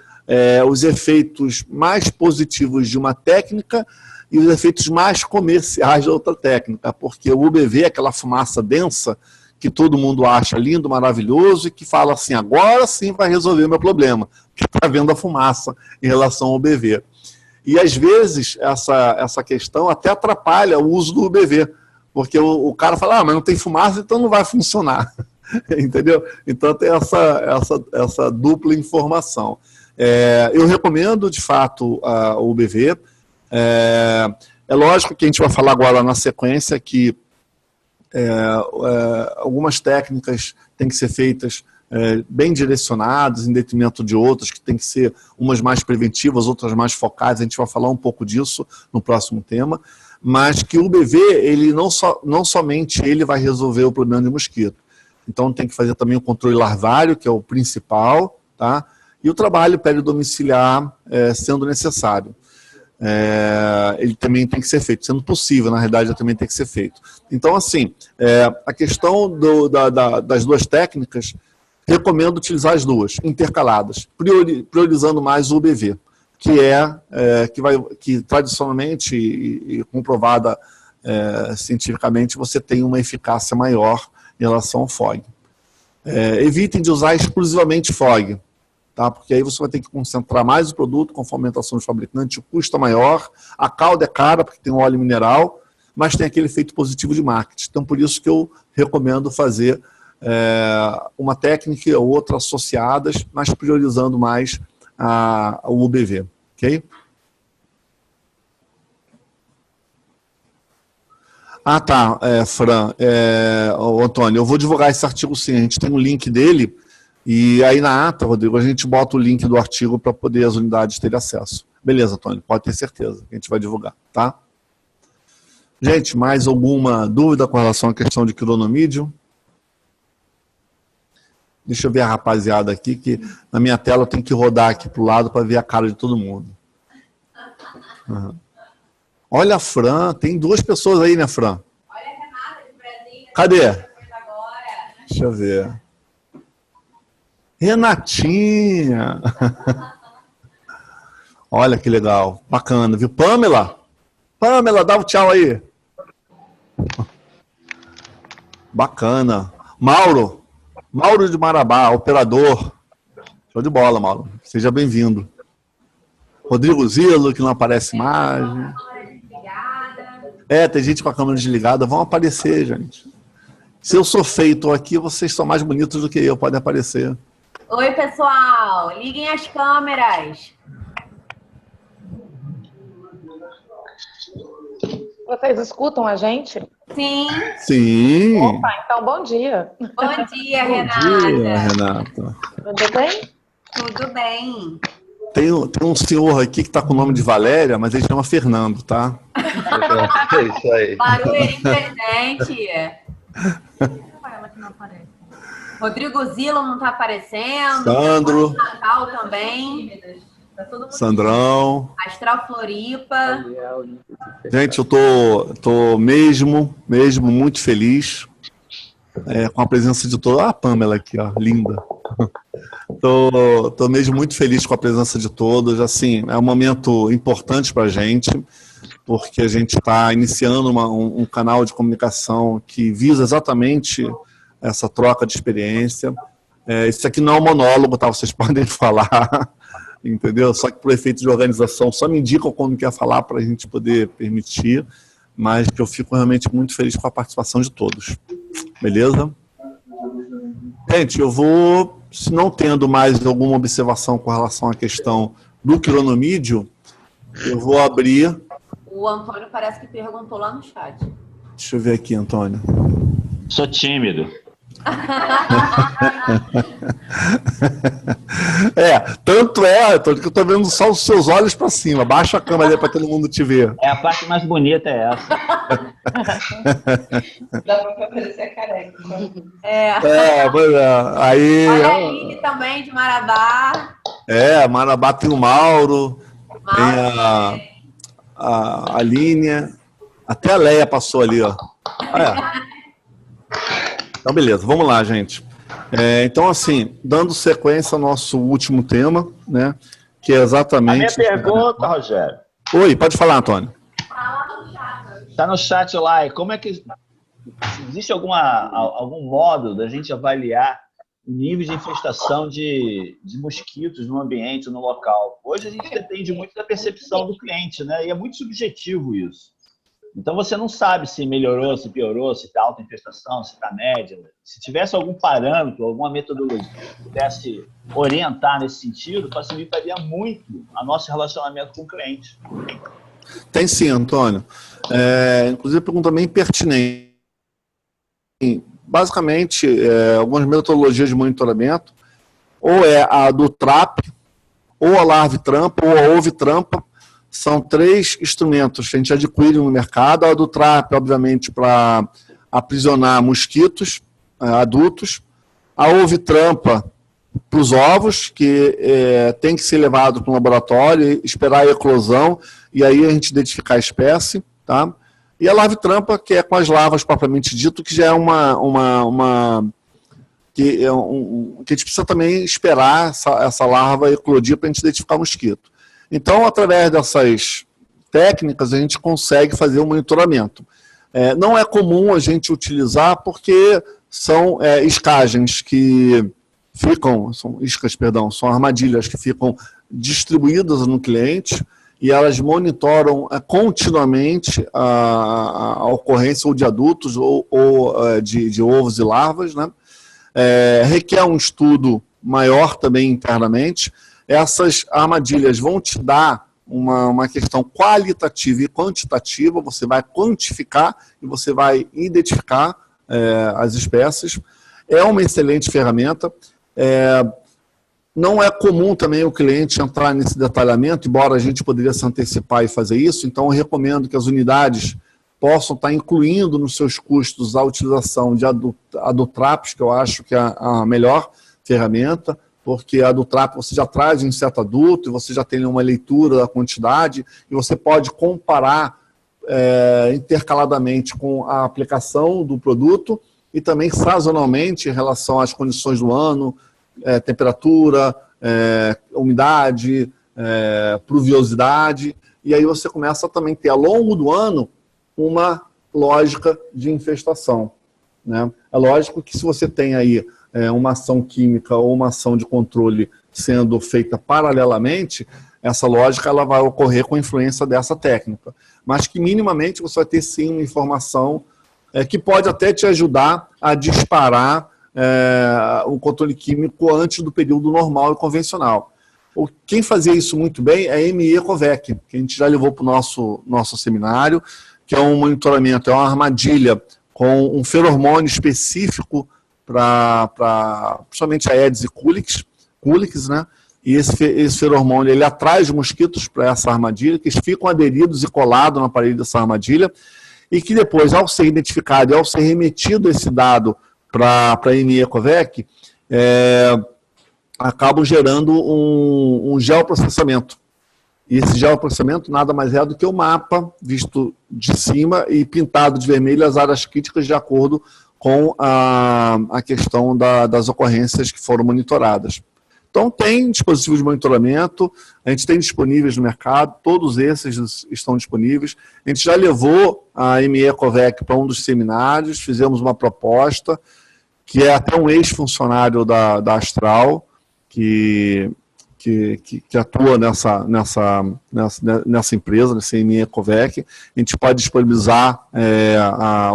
os efeitos mais positivos de uma técnica e os efeitos mais comerciais da outra técnica, porque o UBV é aquela fumaça densa que todo mundo acha lindo, maravilhoso, e que fala assim, agora sim vai resolver o meu problema, que está vendo a fumaça em relação ao UBV. E às vezes essa questão até atrapalha o uso do UBV, porque o cara fala, mas não tem fumaça, então não vai funcionar. Entendeu? Então tem essa dupla informação. Eu recomendo, de fato, o UBV. É lógico que a gente vai falar agora na sequência que algumas técnicas têm que ser feitas bem direcionadas, em detrimento de outras, que tem que ser umas mais preventivas, outras mais focais. A gente vai falar um pouco disso no próximo tema, mas que o UBV, ele não somente ele vai resolver o problema de mosquito. Então tem que fazer também o controle larvário, que é o principal, tá? E o trabalho peridomiciliar sendo necessário. Ele também tem que ser feito, sendo possível, na realidade, também tem que ser feito. Então, assim, a questão das duas técnicas, recomendo utilizar as duas, intercaladas, priorizando mais o UBV, que tradicionalmente e comprovada cientificamente, você tem uma eficácia maior em relação ao FOG. Evitem de usar exclusivamente FOG, tá? Porque aí você vai ter que concentrar mais o produto com a fomentação do fabricante, o custo é maior, a cauda é cara porque tem óleo mineral, mas tem aquele efeito positivo de marketing. Então, por isso que eu recomendo fazer uma técnica ou outra associadas, mas priorizando mais o UBV, ok? Ah, tá, Fran, Antônio, eu vou divulgar esse artigo sim, a gente tem um link dele, e aí na ata, Rodrigo, a gente bota o link do artigo para poder as unidades terem acesso. Beleza, Antônio, pode ter certeza que a gente vai divulgar, tá? Gente, mais alguma dúvida com relação à questão de quilonomídio? Deixa eu ver a rapaziada aqui, que na minha tela eu tenho que rodar aqui para o lado para ver a cara de todo mundo. Uhum. Olha a Fran, tem duas pessoas aí, né, Fran? Olha a Renata de Brasília. Cadê? Deixa eu ver. Renatinha. Olha que legal, bacana, viu? Pamela, dá um tchau aí. Bacana. Mauro de Marabá, operador. Deixa Show de bola, Mauro. Seja bem-vindo. Rodrigo Zilo, que não aparece mais. Tem gente com a câmera desligada. Vão aparecer, gente. Se eu sou feio e estou aqui, vocês são mais bonitos do que eu, podem aparecer. Oi, pessoal. Liguem as câmeras. Vocês escutam a gente? Sim. Sim. Opa, então bom dia. Bom dia, Bom Renata. dia, Renata. Tudo bem? Tudo bem. Tem um senhor aqui que está com o nome de Valéria, mas ele chama Fernando, tá? É isso aí. Barueri presente. Ela que não aparece. Rodrigo Zilo não está aparecendo. Sandro. Natal também. Sandrão. Astral Floripa. Gente, eu tô mesmo muito feliz com a presença de todos. Ah, a Pamela aqui, ó, linda. Tô mesmo muito feliz com a presença de todos. Assim, é um momento importante para a gente, porque a gente está iniciando um canal de comunicação que visa exatamente essa troca de experiência. Isso aqui não é um monólogo, tá? Vocês podem falar, entendeu? Só que por efeito de organização, só me indicam quando quer falar para a gente poder permitir, mas que eu fico realmente muito feliz com a participação de todos. Beleza? Gente, eu vou, se não tendo mais alguma observação com relação à questão do quironomídio, eu vou abrir... O Antônio parece que perguntou lá no chat. Deixa eu ver aqui, Antônio. Sou tímido. Tanto Antônio, que eu tô vendo só os seus olhos para cima. Baixa a câmera aí para todo mundo te ver. A parte mais bonita é essa. Dá pra aparecer a careca. Aí... Olha a Aline também, de Marabá. Marabá tem o Mauro, tem a Aline, até a Leia passou ali, ó. Então, beleza, vamos lá, gente. Então, assim, dando sequência ao nosso último tema, né, que é exatamente... A minha pergunta, Rogério. Oi, pode falar, Antônio. Está no chat lá, e como é que... Existe algum modo da gente avaliar o nível de infestação de mosquitos no ambiente, no local? Hoje a gente depende muito da percepção do cliente, né, e é muito subjetivo isso. Então, você não sabe se melhorou, se piorou, se está alta infestação, se está média. Se tivesse algum parâmetro, alguma metodologia que pudesse orientar nesse sentido, facilitaria muito o nosso relacionamento com o cliente. Tem sim, Antônio. Inclusive, pergunta bem pertinente. Basicamente, algumas metodologias de monitoramento, ou é a do TRAP, ou a Larvitrampa, ou a Ovitrampa. São 3 instrumentos que a gente adquire no mercado. A do TRAP, obviamente, para aprisionar mosquitos adultos. A Ovitrampa para os ovos, que tem que ser levado para o laboratório, esperar a eclosão, e aí a gente identificar a espécie. Tá? E a Larvitrampa, que é com as larvas propriamente dito, que já é que a gente precisa também esperar essa larva eclodir para a gente identificar o mosquito. Então, através dessas técnicas, a gente consegue fazer um monitoramento. Não é comum a gente utilizar porque são escagens que ficam, são armadilhas que ficam distribuídas no cliente e elas monitoram continuamente a ocorrência ou de adultos ou de ovos e larvas, né? Requer um estudo maior também internamente. Essas armadilhas vão te dar uma questão qualitativa e quantitativa, você vai quantificar e você vai identificar as espécies. É uma excelente ferramenta. Não é comum também o cliente entrar nesse detalhamento, embora a gente poderia se antecipar e fazer isso, então eu recomendo que as unidades possam estar incluindo nos seus custos a utilização de Adutraps, que eu acho que é a melhor ferramenta, porque a do TRAP você já traz um inseto adulto, e você já tem uma leitura da quantidade, e você pode comparar intercaladamente com a aplicação do produto, e também sazonalmente em relação às condições do ano, temperatura, umidade, pluviosidade, e aí você começa a também ter ao longo do ano uma lógica de infestação, né? É lógico que se você tem aí uma ação química ou uma ação de controle sendo feita paralelamente, essa lógica ela vai ocorrer com a influência dessa técnica. Mas que minimamente você vai ter sim uma informação que pode até te ajudar a disparar o controle químico antes do período normal e convencional. Quem fazia isso muito bem é a ME-Covec, que a gente já levou para o nosso seminário, que é um monitoramento, é uma armadilha com um feromônio específico para principalmente Aedes e Culex, né? E esse feromônio ele atrai os mosquitos para essa armadilha, que eles ficam aderidos e colados na parede dessa armadilha, e que depois, ao ser identificado e ao ser remetido esse dado para a ME-Covec, acabam gerando um geoprocessamento. E esse geoprocessamento nada mais é do que o mapa visto de cima e pintado de vermelho as áreas críticas de acordo com a questão das ocorrências que foram monitoradas. Então, tem dispositivos de monitoramento, a gente tem disponíveis no mercado, todos esses estão disponíveis. A gente já levou a ME-Covec para um dos seminários, fizemos uma proposta, que é até um ex-funcionário da Astral, que atua nessa empresa, nessa ME-Covec. A gente pode disponibilizar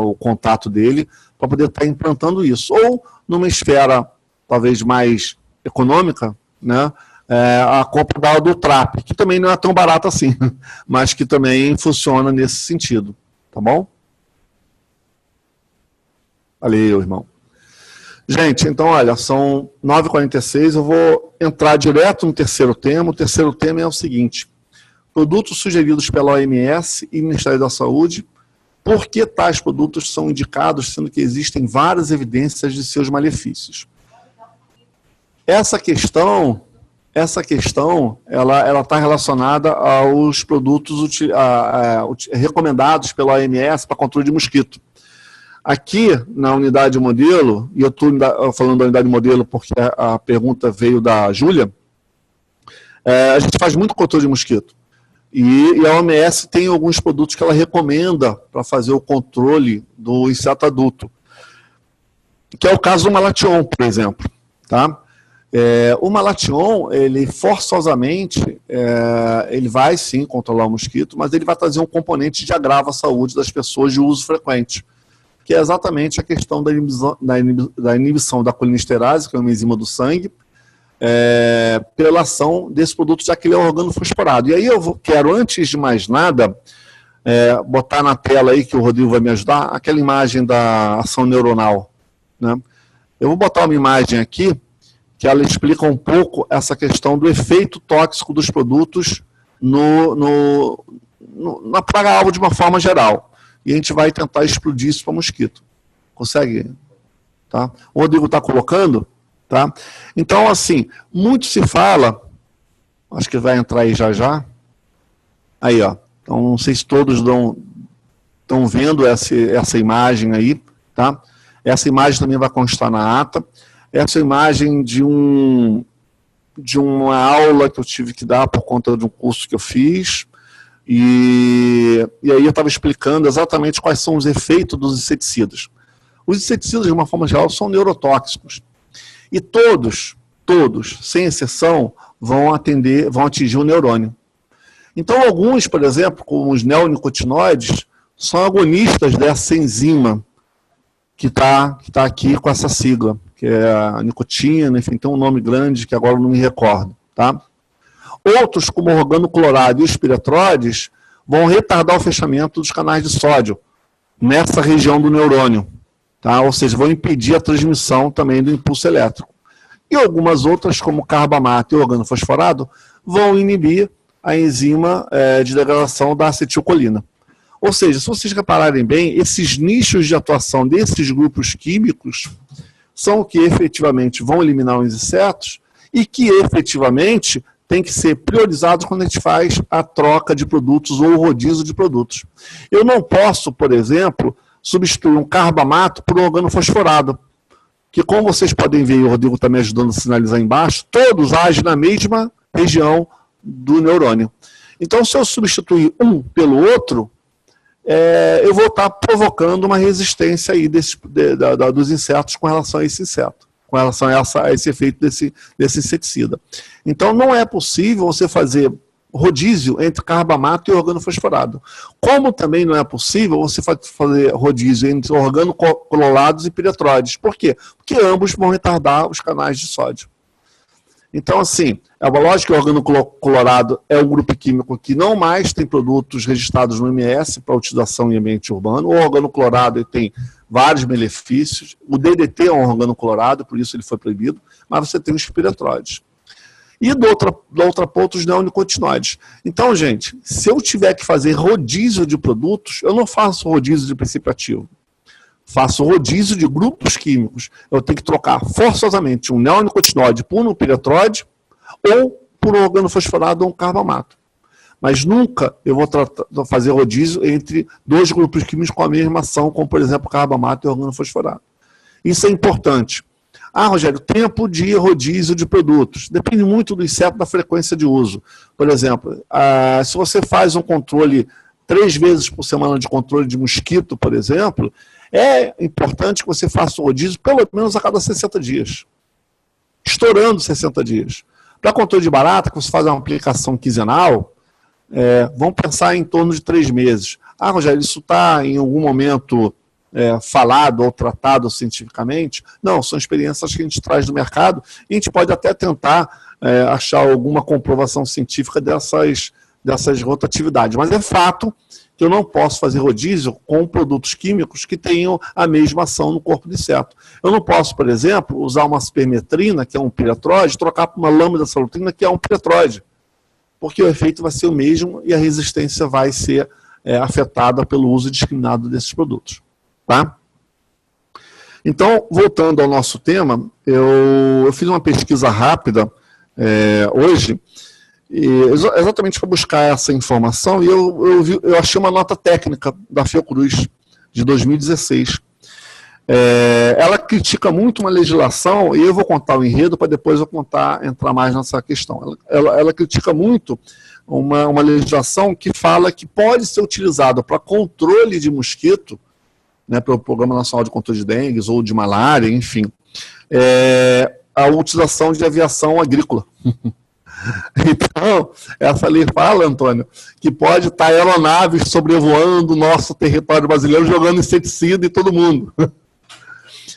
o contato dele para poder estar implantando isso. Ou numa esfera talvez mais econômica, né, a compra da Adutrap, que também não é tão barata assim, mas que também funciona nesse sentido. Tá bom? Valeu, irmão. Gente, então, olha, são 9h46, eu vou entrar direto no terceiro tema. O terceiro tema é o seguinte: produtos sugeridos pela OMS e Ministério da Saúde, por que tais produtos são indicados, sendo que existem várias evidências de seus malefícios. Essa questão ela está relacionada aos produtos recomendados pela OMS para controle de mosquito. Aqui, na unidade modelo, e eu estou falando da unidade modelo porque a pergunta veio da Júlia, a gente faz muito controle de mosquito. E a OMS tem alguns produtos que ela recomenda para fazer o controle do inseto adulto, que é o caso do Malathion, por exemplo. Tá? O Malathion, ele forçosamente, ele vai sim controlar o mosquito, mas ele vai trazer um componente de agravo à saúde das pessoas de uso frequente, que é exatamente a questão da inibição da colinesterase, que é uma enzima do sangue, pela ação desse produto, já que ele é um organofosforado. E aí eu quero, antes de mais nada, botar na tela aí, que o Rodrigo vai me ajudar, aquela imagem da ação neuronal. Né? Eu vou botar uma imagem aqui, que ela explica um pouco essa questão do efeito tóxico dos produtos na praga-alvo de uma forma geral. E a gente vai tentar explodir isso para mosquito. Consegue? Tá? O Rodrigo está colocando. Tá? Então, assim, muito se fala, acho que vai entrar aí já. Aí, ó. Então, não sei se todos estão vendo essa imagem aí. Tá? Essa imagem também vai constar na ata. Essa imagem de uma aula que eu tive que dar por conta de um curso que eu fiz. E aí eu estava explicando exatamente quais são os efeitos dos inseticidas. Os inseticidas, de uma forma geral, são neurotóxicos. E todos, sem exceção, vão atingir o neurônio. Então, alguns, por exemplo, como os neonicotinoides, são agonistas dessa enzima que está aqui com essa sigla, que é a nicotina, enfim, tem um nome grande que agora eu não me recordo. Tá? Outros, como o organoclorado e os piretroides, vão retardar o fechamento dos canais de sódio nessa região do neurônio. Tá? Ou seja, vão impedir a transmissão também do impulso elétrico. E algumas outras, como o carbamato e o organofosforado, vão inibir a enzima de degradação da acetilcolina. Ou seja, se vocês repararem bem, esses nichos de atuação desses grupos químicos são o que efetivamente vão eliminar os insetos e que efetivamente tem que ser priorizados quando a gente faz a troca de produtos ou o rodízio de produtos. Eu não posso, por exemplo, substituir um carbamato por um organofosforado, que, como vocês podem ver, e o Rodrigo está me ajudando a sinalizar embaixo, todos agem na mesma região do neurônio. Então, se eu substituir um pelo outro, eu vou estar provocando uma resistência aí dos insetos com relação a esse inseto. com relação a esse efeito desse inseticida. Então, não é possível você fazer rodízio entre carbamato e organofosforado. Como também não é possível você fazer rodízio entre organoclorados e piretróides. Por quê? Porque ambos vão retardar os canais de sódio. Então, assim, é lógico que o organoclorado é um grupo químico que não mais tem produtos registrados no MS para utilização em ambiente urbano. O organoclorado tem vários benefícios. O DDT é um organoclorado, por isso ele foi proibido, mas você tem os piretróides. E da outra ponta, os neonicotinoides. Então, gente, se eu tiver que fazer rodízio de produtos, eu não faço rodízio de princípio ativo. Faço rodízio de grupos químicos. Eu tenho que trocar forçosamente um neonicotinoide por um piretróide ou por um organofosforado ou um carbamato. Mas nunca eu vou fazer rodízio entre dois grupos químicos com a mesma ação, como, por exemplo, carbamato e organofosforado. Isso é importante. Ah, Rogério, tempo de rodízio de produtos. Depende muito do inseto, da frequência de uso. Por exemplo, se você faz um controle 3 vezes por semana de controle de mosquito, por exemplo, é importante que você faça o rodízio pelo menos a cada 60 dias. Estourando 60 dias. Para controle de barata, que você faz uma aplicação quinzenal, vamos pensar em torno de 3 meses. Ah, Rogério, isso está em algum momento falado ou tratado cientificamente? Não, são experiências que a gente traz do mercado e a gente pode até tentar achar alguma comprovação científica dessas rotatividades. Mas é fato que eu não posso fazer rodízio com produtos químicos que tenham a mesma ação no corpo do inseto. Eu não posso, por exemplo, usar uma spermetrina, que é um piretróide, trocar por uma lambda salutrina, que é um piretróide, porque o efeito vai ser o mesmo e a resistência vai ser afetada pelo uso indiscriminado desses produtos. Tá? Então, voltando ao nosso tema, eu fiz uma pesquisa rápida hoje, exatamente para buscar essa informação, e eu achei uma nota técnica da Fiocruz, de 2016. Ela critica muito uma legislação, e eu vou contar o enredo para depois eu entrar mais nessa questão. Ela critica muito uma legislação que fala que pode ser utilizada para controle de mosquito, né, pelo Programa Nacional de Controle de Dengue ou de Malária, enfim, a utilização de aviação agrícola. Então, essa lei fala, Antônio, que pode estar aeronaves sobrevoando o nosso território brasileiro, jogando inseticida em todo mundo.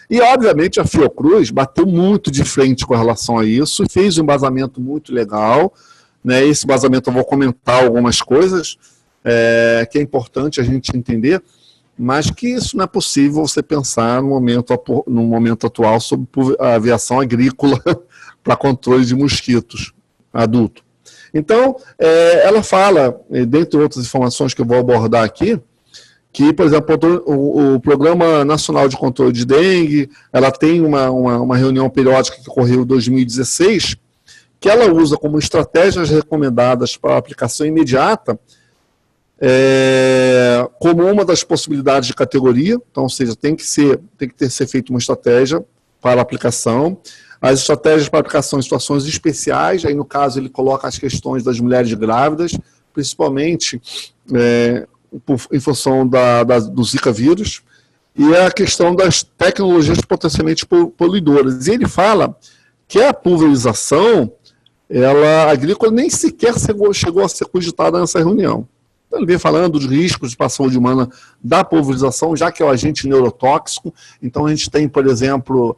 E, obviamente, a Fiocruz bateu muito de frente com relação a isso, e fez um embasamento muito legal, né? Esse embasamento eu vou comentar algumas coisas que é importante a gente entender, mas que isso não é possível você pensar no momento atual sobre a aviação agrícola para controle de mosquitos adulto. Então, ela fala, dentre outras informações que eu vou abordar aqui, que, por exemplo, o Programa Nacional de Controle de Dengue, ela tem uma reunião periódica que ocorreu em 2016, que ela usa como estratégias recomendadas para aplicação imediata, como uma das possibilidades de categoria. Então, ou seja, tem que ser feita uma estratégia para aplicação. As estratégias para aplicação em situações especiais, aí no caso ele coloca as questões das mulheres grávidas, principalmente em função do Zika vírus, e a questão das tecnologias potencialmente poluidoras. E ele fala que a pulverização agrícola nem sequer chegou a ser cogitada nessa reunião. Então, ele vem falando dos riscos para a saúde humana da pulverização, já que é um agente neurotóxico. Então, a gente tem, por exemplo,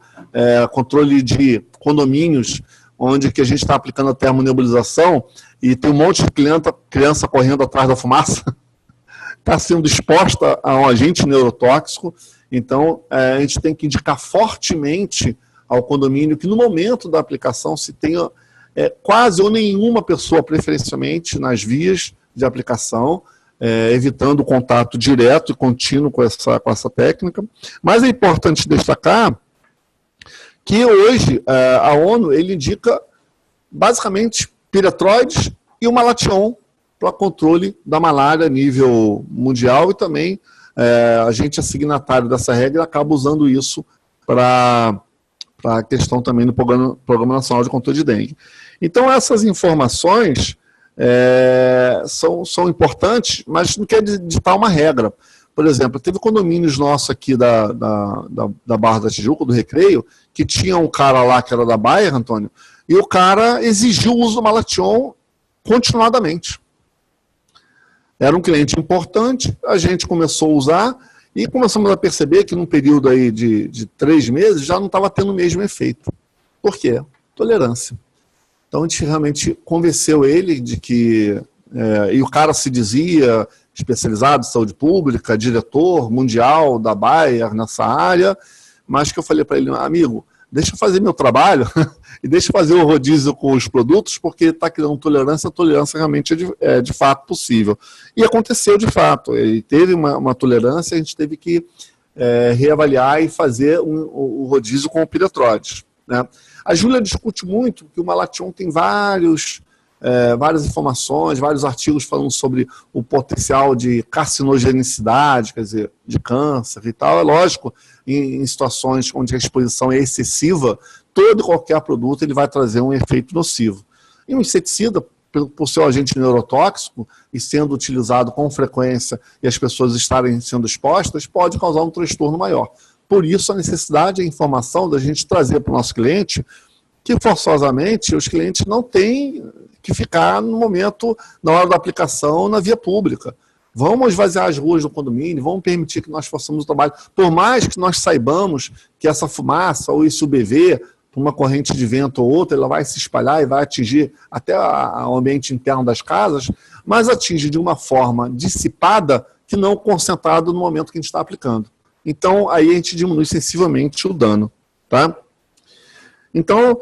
controle de condomínios, onde que a gente está aplicando a termonebulização e tem um monte de criança correndo atrás da fumaça, está sendo exposta a um agente neurotóxico. Então, a gente tem que indicar fortemente ao condomínio que no momento da aplicação se tenha quase ou nenhuma pessoa, preferencialmente, nas vias de aplicação, evitando o contato direto e contínuo com essa técnica. Mas é importante destacar que hoje a ONU indica basicamente piretróides e o malation para controle da malária a nível mundial, e também a gente é signatário dessa regra e acaba usando isso para a questão também do Programa Nacional de Controle de Dengue. Então, essas informações são importantes, mas não quer ditar uma regra. Por exemplo, teve condomínios nossos aqui da Barra da Tijuca, do Recreio, que tinha um cara lá que era da Bayer, Antônio, e o cara exigiu o uso do Malation continuadamente. Era um cliente importante, a gente começou a usar e começamos a perceber que num período aí de 3 meses já não estava tendo o mesmo efeito. Por quê? Tolerância. Então a gente realmente convenceu ele de que... e o cara se dizia especializado em saúde pública, diretor mundial da Bayer nessa área, mas que eu falei para ele, amigo, deixa eu fazer meu trabalho e deixa eu fazer o rodízio com os produtos, porque está criando tolerância, a tolerância realmente é de fato possível. E aconteceu de fato, ele teve uma tolerância, a gente teve que reavaliar e fazer o rodízio com o piretroides, né? A Júlia discute muito que o Malation tem várias informações, vários artigos falando sobre o potencial de carcinogenicidade, quer dizer, de câncer e tal. É lógico, em situações onde a exposição é excessiva, todo e qualquer produto ele vai trazer um efeito nocivo. E o inseticida, por ser um agente neurotóxico e sendo utilizado com frequência e as pessoas estarem sendo expostas, pode causar um transtorno maior. Por isso, a necessidade e a informação da gente trazer para o nosso cliente que, forçosamente, os clientes não têm que ficar no momento, na hora da aplicação, na via pública. Vamos esvaziar as ruas do condomínio, vamos permitir que nós façamos o trabalho. Por mais que nós saibamos que essa fumaça ou esse UBV, por uma corrente de vento ou outra, ela vai se espalhar e vai atingir até o ambiente interno das casas, mas atinge de uma forma dissipada que não concentrada no momento que a gente está aplicando. Então, aí a gente diminui sensivelmente o dano, tá? Então,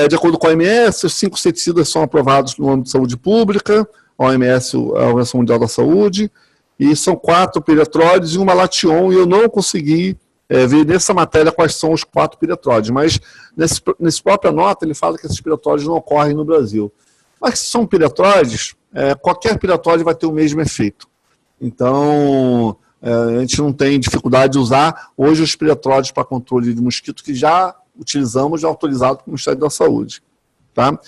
de acordo com a OMS, os 5 inseticidas são aprovados no âmbito de saúde pública, a OMS, a Organização Mundial da Saúde, e são 4 piretroides e um Malation, e eu não consegui ver nessa matéria quais são os 4 piretroides, mas nessa própria nota ele fala que esses piretroides não ocorrem no Brasil. Mas se são piretroides, qualquer piretroide vai ter o mesmo efeito. Então... a gente não tem dificuldade de usar hoje os piretroides para controle de mosquito que já utilizamos, já autorizado pelo Ministério da Saúde. Tá?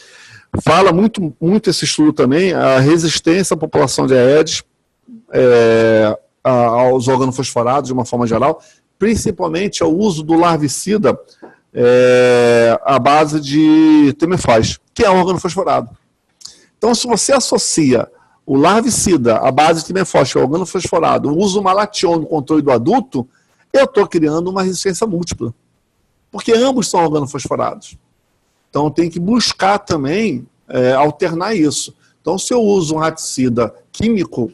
Fala muito esse estudo também, a resistência à população de Aedes aos organofosforados de uma forma geral, principalmente ao uso do larvicida à base de temefós, que é organofosforado. Então, se você associa o larvicida, a base de timefós, o organofosforado, o uso do Malation no controle do adulto, eu estou criando uma resistência múltipla. Porque ambos são organofosforados. Então tem que buscar também alternar isso. Então se eu uso um raticida químico,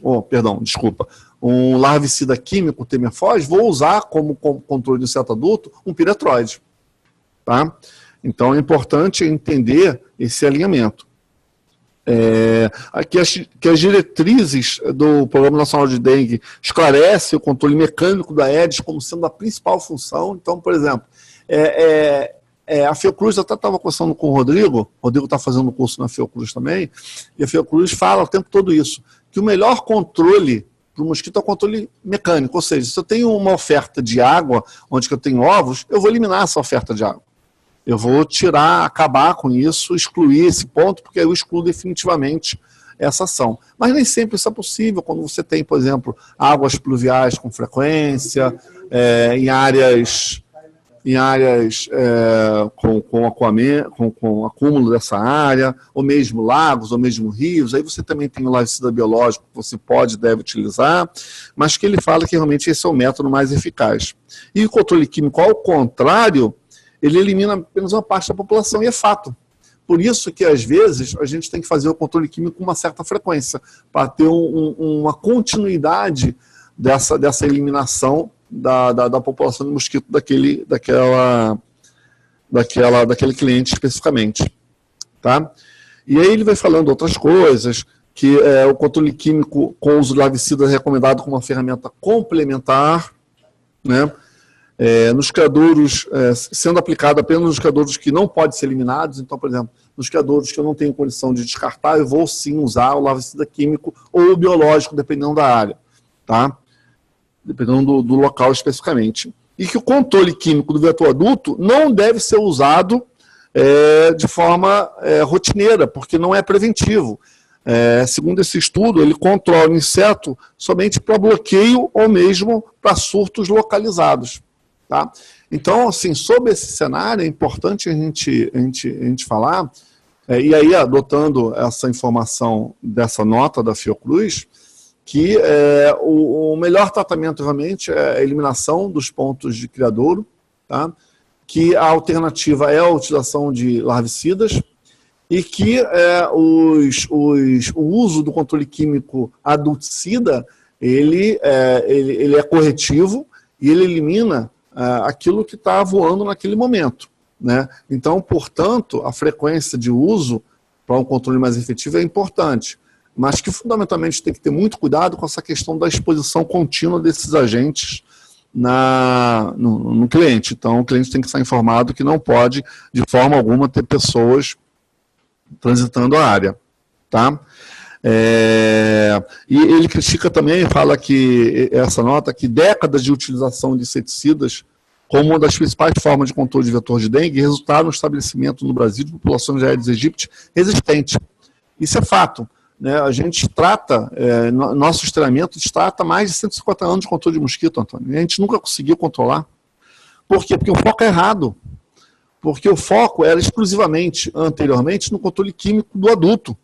um larvicida químico, temefós, vou usar como controle do inseto adulto um piretroide. Tá? Então é importante entender esse alinhamento. Aqui as diretrizes do Programa Nacional de Dengue esclarecem o controle mecânico da Aedes como sendo a principal função. Então, por exemplo, a Fiocruz, eu até estava conversando com o Rodrigo está fazendo curso na Fiocruz também, e a Fiocruz fala o tempo todo isso, que o melhor controle para o mosquito é o controle mecânico, ou seja, se eu tenho uma oferta de água, onde eu tenho ovos, eu vou eliminar essa oferta de água. Eu vou acabar com isso, excluir esse ponto, porque eu excluo definitivamente essa ação. Mas nem sempre isso é possível, quando você tem, por exemplo, águas pluviais com frequência, em áreas com acúmulo dessa área, ou mesmo lagos, ou mesmo rios, aí você também tem o larvicida biológico que você pode e deve utilizar, mas que ele fala que realmente esse é o método mais eficaz. E o controle químico, ao contrário, ele elimina apenas uma parte da população, e é fato. Por isso que, às vezes, a gente tem que fazer o controle químico com uma certa frequência, para ter uma continuidade dessa eliminação da população de mosquito daquele cliente especificamente. Tá? E aí ele vai falando outras coisas, que o controle químico com uso de larvicida é recomendado como uma ferramenta complementar, né? Nos criadouros, sendo aplicado apenas nos criadouros que não podem ser eliminados. Então, por exemplo, nos criadouros que eu não tenho condição de descartar, eu vou sim usar o larvicida químico ou o biológico, dependendo da área, tá? Dependendo do local especificamente. E que o controle químico do vetor adulto não deve ser usado de forma rotineira, porque não é preventivo. segundo esse estudo, ele controla o inseto somente para bloqueio ou mesmo para surtos localizados. Tá? Então, assim, sobre esse cenário, é importante a gente falar, e aí adotando essa informação dessa nota da Fiocruz, que o melhor tratamento realmente é a eliminação dos pontos de criadouro, tá? Que a alternativa é a utilização de larvicidas, e que o uso do controle químico adulticida, ele é corretivo e ele elimina aquilo que está voando naquele momento, né? Então, portanto, a frequência de uso para um controle mais efetivo é importante, mas que fundamentalmente tem que ter muito cuidado com essa questão da exposição contínua desses agentes no cliente. Então, o cliente tem que estar informado que não pode, de forma alguma, ter pessoas transitando a área, tá? E ele critica também, fala que essa nota, que décadas de utilização de inseticidas como uma das principais formas de controle de vetor de dengue resultaram no estabelecimento no Brasil de populações de Aedes aegypti resistente. Isso é fato, né? A gente trata, nosso treinamento trata mais de 150 anos de controle de mosquito, Antônio, e a gente nunca conseguiu controlar. Por quê? Porque o foco é errado. Porque o foco era exclusivamente, anteriormente, no controle químico do adulto.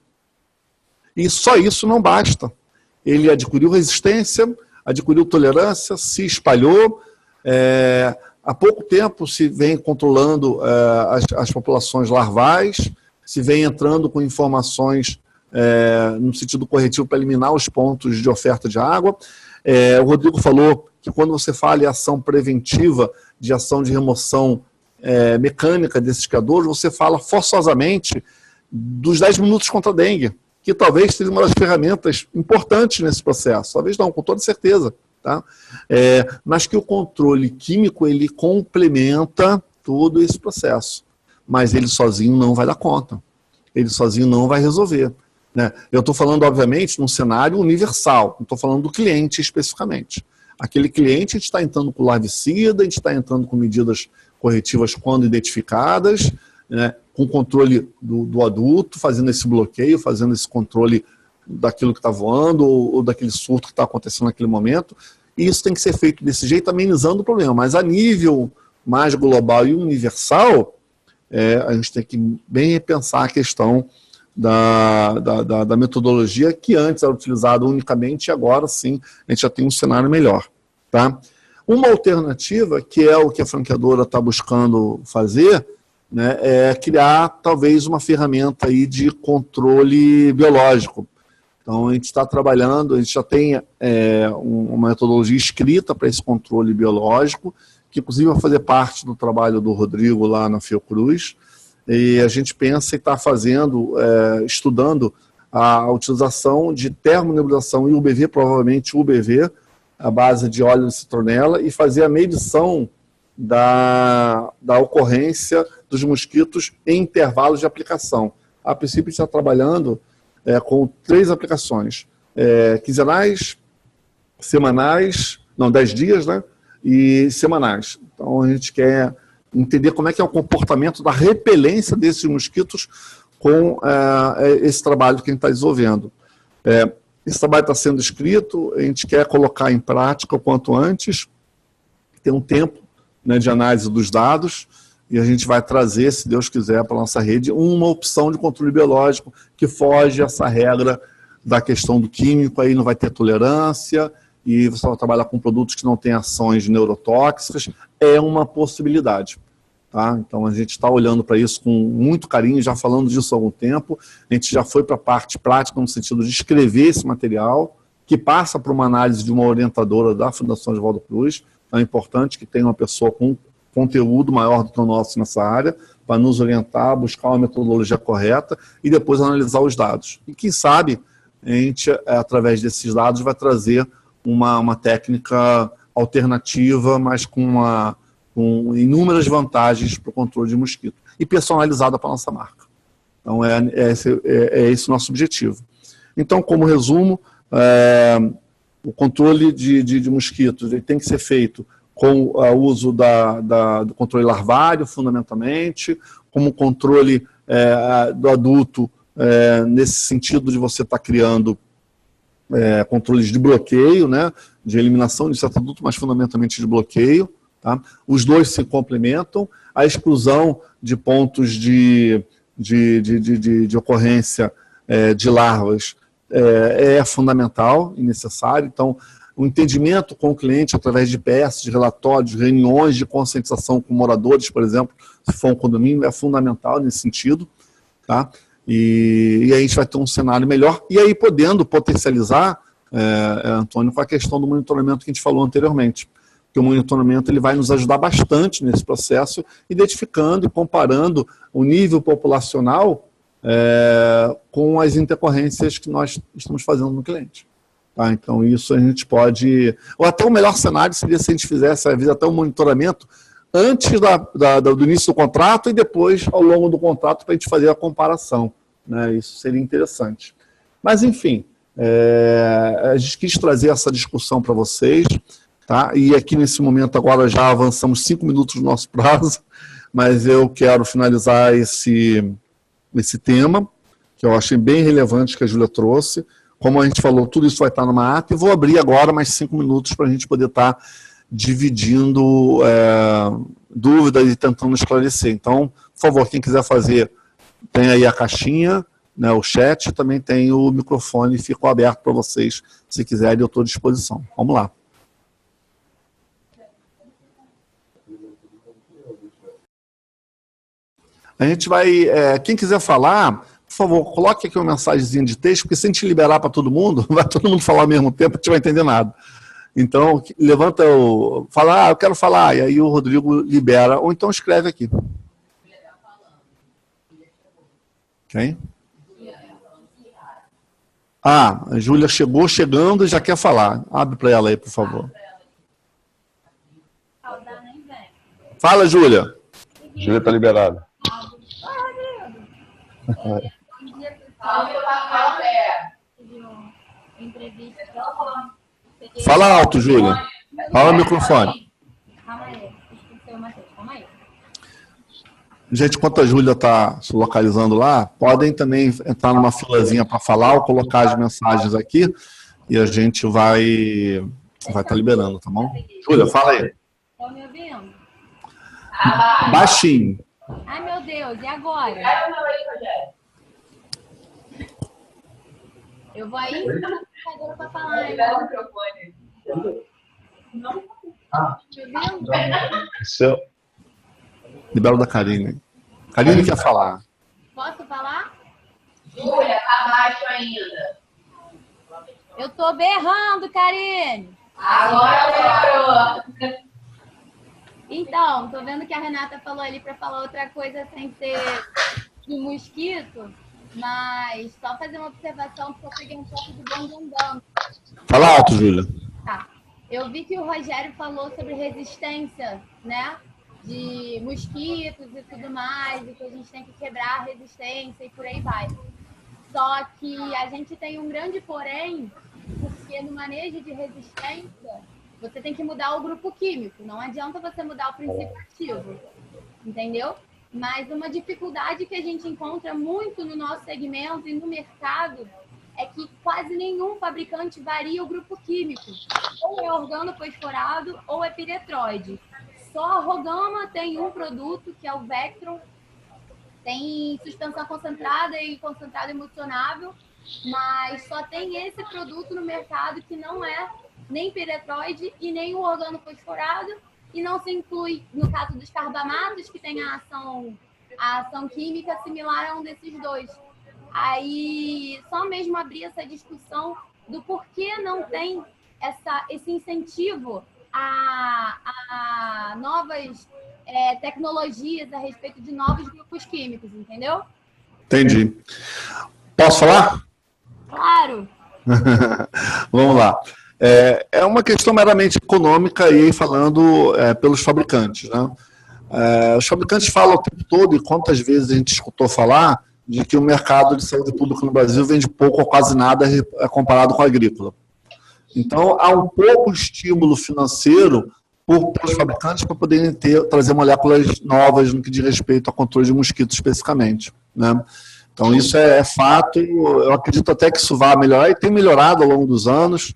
E só isso não basta. Ele adquiriu resistência, adquiriu tolerância, se espalhou. Há pouco tempo se vem controlando as populações larvais, se vem entrando com informações no sentido corretivo para eliminar os pontos de oferta de água. O Rodrigo falou que quando você fala em ação preventiva, de ação de remoção mecânica desses criadores, você fala forçosamente dos 10 minutos contra a dengue, que talvez seja uma das ferramentas importantes nesse processo, talvez não, com toda certeza, tá? Mas que o controle químico, ele complementa todo esse processo, mas ele sozinho não vai dar conta, ele sozinho não vai resolver, né? Eu estou falando, obviamente, num cenário universal, não estou falando do cliente especificamente. Aquele cliente, a gente está entrando com larvicida, a gente está entrando com medidas corretivas quando identificadas, né, com controle do adulto, fazendo esse bloqueio, fazendo esse controle daquilo que está voando ou daquele surto que está acontecendo naquele momento. E isso tem que ser feito desse jeito, amenizando o problema. Mas a nível mais global e universal, a gente tem que bem repensar a questão da metodologia que antes era utilizada unicamente e agora sim a gente já tem um cenário melhor. Tá? Uma alternativa, que é o que a franqueadora está buscando fazer, né, é criar talvez uma ferramenta aí de controle biológico. Então a gente está trabalhando, a gente já tem uma metodologia escrita para esse controle biológico, que inclusive vai fazer parte do trabalho do Rodrigo lá na Fiocruz, e a gente pensa em estar fazendo, estudando a utilização de termonebulização e UBV, provavelmente UBV, à base de óleo de citronela, e fazer a medição da ocorrência dos mosquitos em intervalos de aplicação. A princípio, a gente está trabalhando com 3 aplicações, quinzenais, semanais, 10 dias, né, e semanais. Então, a gente quer entender como é que é o comportamento da repelência desses mosquitos com esse trabalho que a gente está desenvolvendo. Esse trabalho está sendo escrito, a gente quer colocar em prática o quanto antes, ter um tempo, né, de análise dos dados, e a gente vai trazer, se Deus quiser, para a nossa rede, uma opção de controle biológico que foge essa regra da questão do químico, aí não vai ter tolerância, e você vai trabalhar com produtos que não têm ações neurotóxicas, é uma possibilidade. Tá? Então a gente está olhando para isso com muito carinho, já falando disso há algum tempo, a gente já foi para a parte prática no sentido de escrever esse material, que passa por uma análise de uma orientadora da Fundação Oswaldo Cruz. Então é importante que tenha uma pessoa com conteúdo maior do que o nosso nessa área, para nos orientar, buscar uma metodologia correta e depois analisar os dados. E quem sabe a gente, através desses dados, vai trazer uma técnica alternativa, mas com inúmeras vantagens para o controle de mosquito e personalizada para a nossa marca. Então é esse o nosso objetivo. Então, como resumo, o controle de mosquitos ele tem que ser feito com o uso do controle larvário, fundamentalmente, como controle do adulto nesse sentido de você estar criando controles de bloqueio, né, de eliminação de certo adulto, mas fundamentalmente de bloqueio. Tá? Os dois se complementam. A exclusão de pontos de ocorrência de larvas é fundamental e necessário. Então, o entendimento com o cliente através de PS, de relatórios, reuniões de conscientização com moradores, por exemplo, se for um condomínio, é fundamental nesse sentido. Tá? E aí a gente vai ter um cenário melhor. E aí podendo potencializar, Antônio, com a questão do monitoramento que a gente falou anteriormente. Porque o monitoramento ele vai nos ajudar bastante nesse processo, identificando e comparando o nível populacional com as intercorrências que nós estamos fazendo no cliente. Tá? Então, isso a gente pode... Ou até o melhor cenário seria se a gente fizesse, às vezes, até um monitoramento antes do início do contrato e depois, ao longo do contrato, para a gente fazer a comparação. Né? Isso seria interessante. Mas, enfim, a gente quis trazer essa discussão para vocês. Tá? E aqui, nesse momento, agora já avançamos 5 minutos do nosso prazo, mas eu quero finalizar esse tema, que eu achei bem relevante que a Júlia trouxe. Como a gente falou, tudo isso vai estar numa ata, e vou abrir agora mais 5 minutos para a gente poder estar dividindo dúvidas e tentando esclarecer. Então, por favor, quem quiser fazer, tem aí a caixinha, né, o chat, também tem o microfone, ficou aberto para vocês, se quiserem, eu estou à disposição. Vamos lá. A gente vai, quem quiser falar, por favor, coloque aqui uma mensagenzinha de texto, porque se a gente liberar para todo mundo, vai todo mundo falar ao mesmo tempo, a gente não vai entender nada. Então, levanta fala, eu quero falar, e aí o Rodrigo libera, ou então escreve aqui. Quem? A Júlia chegando e já quer falar. Abre para ela aí, por favor. Fala, Júlia. Júlia está liberada. Fala alto, Júlia. Fala no microfone. Gente, enquanto a Júlia está se localizando lá, podem também entrar numa filazinha para falar ou colocar as mensagens aqui e a gente vai estar liberando, tá bom? Júlia, fala aí. Estão me ouvindo? Baixinho. Ai, meu Deus, e agora? Eu vou aí para falar. Seu. Libera o da Karine. Karine quer falar. Posso falar? Júlia, tá baixo ainda. Eu tô berrando, Karine. Agora melhorou. Então, tô vendo que a Renata falou ali para falar outra coisa sem ser de mosquito, mas só fazer uma observação, porque eu peguei um pouco de bonde andando. Fala alto, Júlia. Tá. Eu vi que o Rogério falou sobre resistência, né? De mosquitos e tudo mais, e que a gente tem que quebrar a resistência e por aí vai. Só que a gente tem um grande porém, porque no manejo de resistência, você tem que mudar o grupo químico. Não adianta você mudar o princípio ativo, entendeu? Mas uma dificuldade que a gente encontra muito no nosso segmento e no mercado é que quase nenhum fabricante varia o grupo químico. Ou é organofosforado ou é piretroide. Só a Rogama tem um produto, que é o Vectron. Tem suspensão concentrada e concentrado emulsionável, mas só tem esse produto no mercado que não é nem piretroide e nem o organofosforado, e não se inclui, no caso dos carbamatos, que tem a ação química similar a um desses dois. Aí, só mesmo abrir essa discussão do porquê não tem esse incentivo a novas tecnologias a respeito de novos grupos químicos, entendeu? Entendi. Posso falar? Claro. Vamos lá. É uma questão meramente econômica e falando pelos fabricantes, né? Os fabricantes falam o tempo todo, e quantas vezes a gente escutou falar, de que o mercado de saúde pública no Brasil vende pouco ou quase nada comparado com a agrícola. Então, há um pouco estímulo financeiro para os fabricantes para poderem trazer moléculas novas no que diz respeito a controle de mosquitos especificamente, né? Então, isso é fato. Eu acredito até que isso vai melhorar e tem melhorado ao longo dos anos.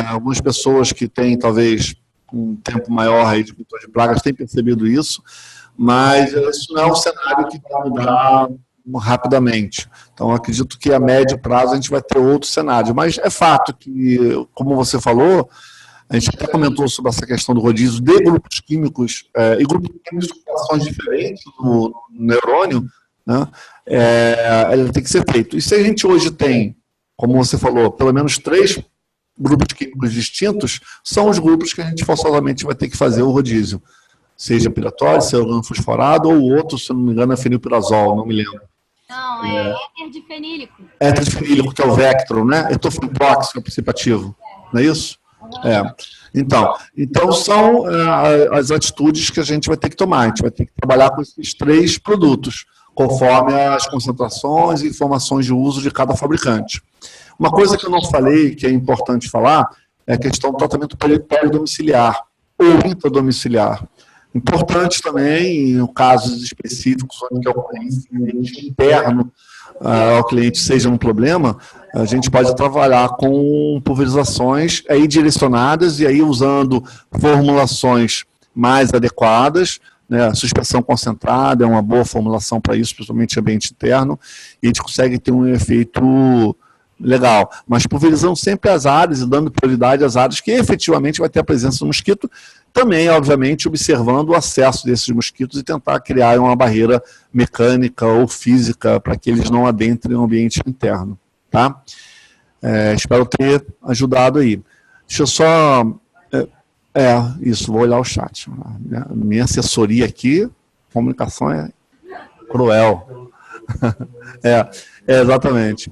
Algumas pessoas que têm, talvez, um tempo maior aí de controle de pragas têm percebido isso, mas isso não é um cenário que vai mudar rapidamente. Então, eu acredito que a médio prazo a gente vai ter outros cenários. Mas é fato que, como você falou, a gente até comentou sobre essa questão do rodízio de grupos químicos e grupos químicos com ações diferentes no neurônio, né? Ele tem que ser feito. E se a gente hoje tem, como você falou, pelo menos 3 grupos químicos distintos, são os grupos que a gente forçosamente vai ter que fazer o rodízio. Seja piratório, seja organofosforado, ou outro, se não me engano, é fenilpirazol, não me lembro. Não, é éter de fenílico. Éter de fenílico, que é o Vectron, né? Etofenprox, que é o princípio ativo. Não é isso? Então são as atitudes que a gente vai ter que tomar. A gente vai ter que trabalhar com esses 3 produtos, conforme as concentrações e informações de uso de cada fabricante. Uma coisa que eu não falei, que é importante falar, é a questão do tratamento peridomiciliar ou intradomiciliar. Importante também, em casos específicos, onde o cliente interno ao cliente seja um problema, a gente pode trabalhar com pulverizações aí direcionadas e aí usando formulações mais adequadas, né? A suspensão concentrada é uma boa formulação para isso, principalmente em ambiente interno, e a gente consegue ter um efeito legal. Mas pulverizando sempre as áreas e dando prioridade às áreas que efetivamente vai ter a presença do mosquito, também, obviamente, observando o acesso desses mosquitos e tentar criar uma barreira mecânica ou física para que eles não adentrem o ambiente interno. Tá? Espero ter ajudado aí. Deixa eu só... isso, vou olhar o chat. Minha assessoria aqui, comunicação é cruel. Exatamente.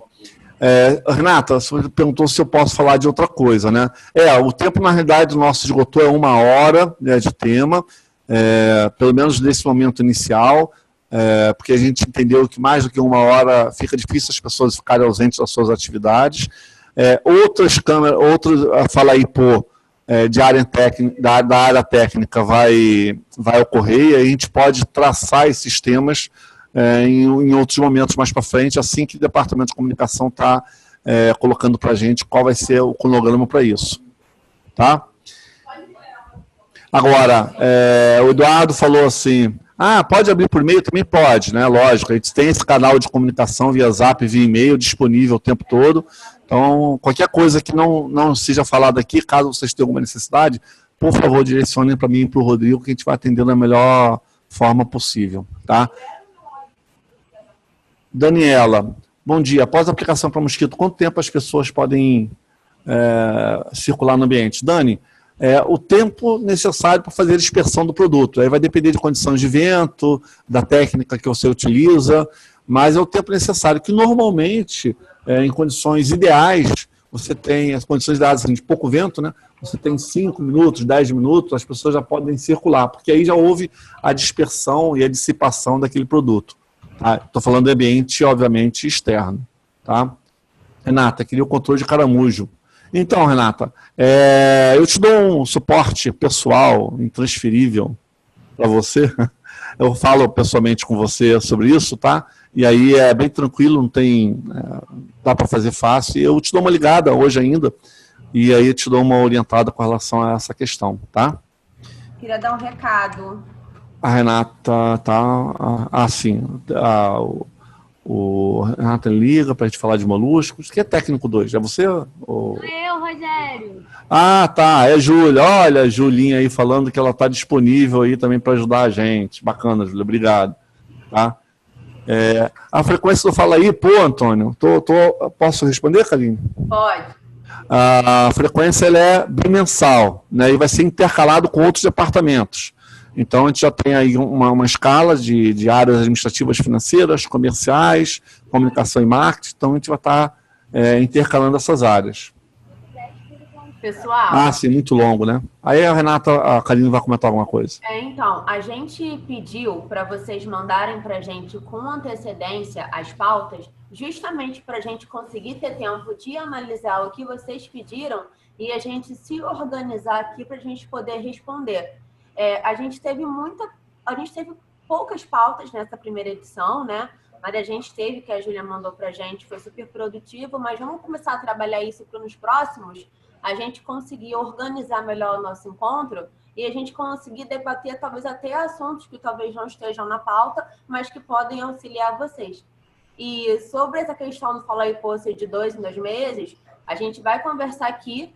Renata, você perguntou se eu posso falar de outra coisa, né? O tempo, na realidade, do nosso esgotou é 1 hora, né, de tema, pelo menos nesse momento inicial, porque a gente entendeu que mais do que 1 hora fica difícil as pessoas ficarem ausentes das suas atividades. Outras câmeras, a Fala Ipô, da área técnica vai ocorrer, e a gente pode traçar esses temas em outros momentos mais para frente, assim que o Departamento de Comunicação está colocando para a gente qual vai ser o cronograma para isso. Tá? Agora, o Eduardo falou assim, pode abrir por e-mail? Também pode, né? Lógico, a gente tem esse canal de comunicação via Zap, via e-mail, disponível o tempo todo. Então, qualquer coisa que não seja falada aqui, caso vocês tenham alguma necessidade, por favor, direcionem para mim e para o Rodrigo, que a gente vai atender da melhor forma possível. Tá? Daniela, bom dia. Após a aplicação para mosquito, quanto tempo as pessoas podem circular no ambiente? Dani, o tempo necessário para fazer a dispersão do produto. Aí vai depender de condições de vento, da técnica que você utiliza, mas é o tempo necessário, que normalmente, em condições ideais, você tem as condições ideais de pouco vento, né? Você tem 5 minutos, 10 minutos, as pessoas já podem circular, porque aí já houve a dispersão e a dissipação daquele produto. Estou falando de ambiente, obviamente, externo. Tá? Renata, queria o controle de caramujo. Então, Renata, eu te dou um suporte pessoal, intransferível para você. Eu falo pessoalmente com você sobre isso, tá? E aí é bem tranquilo, não tem... dá para fazer fácil. Eu te dou uma ligada hoje ainda, e aí eu te dou uma orientada com relação a essa questão, tá? Queria dar um recado. A Renata tá... sim. O Renata liga para a gente falar de moluscos. Que é técnico 2? É você? Sou eu, Rogério. Tá. É Júlia. Olha a Julinha aí falando que ela está disponível aí também para ajudar a gente. Bacana, Júlia. Obrigado. Tá? A frequência do Fala Aí, Antônio. Posso responder, Karine? Pode. A frequência ela é bimensal, né? E vai ser intercalado com outros departamentos. Então, a gente já tem aí uma escala de áreas administrativas, financeiras, comerciais, comunicação e marketing. Então, a gente vai estar intercalando essas áreas. Pessoal... sim, muito longo, né? Aí a Karine vai comentar alguma coisa. Então, a gente pediu para vocês mandarem para a gente com antecedência as pautas, justamente para a gente conseguir ter tempo de analisar o que vocês pediram e a gente se organizar aqui para a gente poder responder. A gente teve poucas pautas nessa primeira edição, né? mas a gente teve, que a Júlia mandou pra gente, foi super produtivo, mas vamos começar a trabalhar isso para nos próximos, a gente conseguir organizar melhor o nosso encontro e a gente conseguir debater talvez até assuntos que talvez não estejam na pauta, mas que podem auxiliar vocês. E sobre essa questão do Fala aí Pô ser de 2 em 2 meses, a gente vai conversar aqui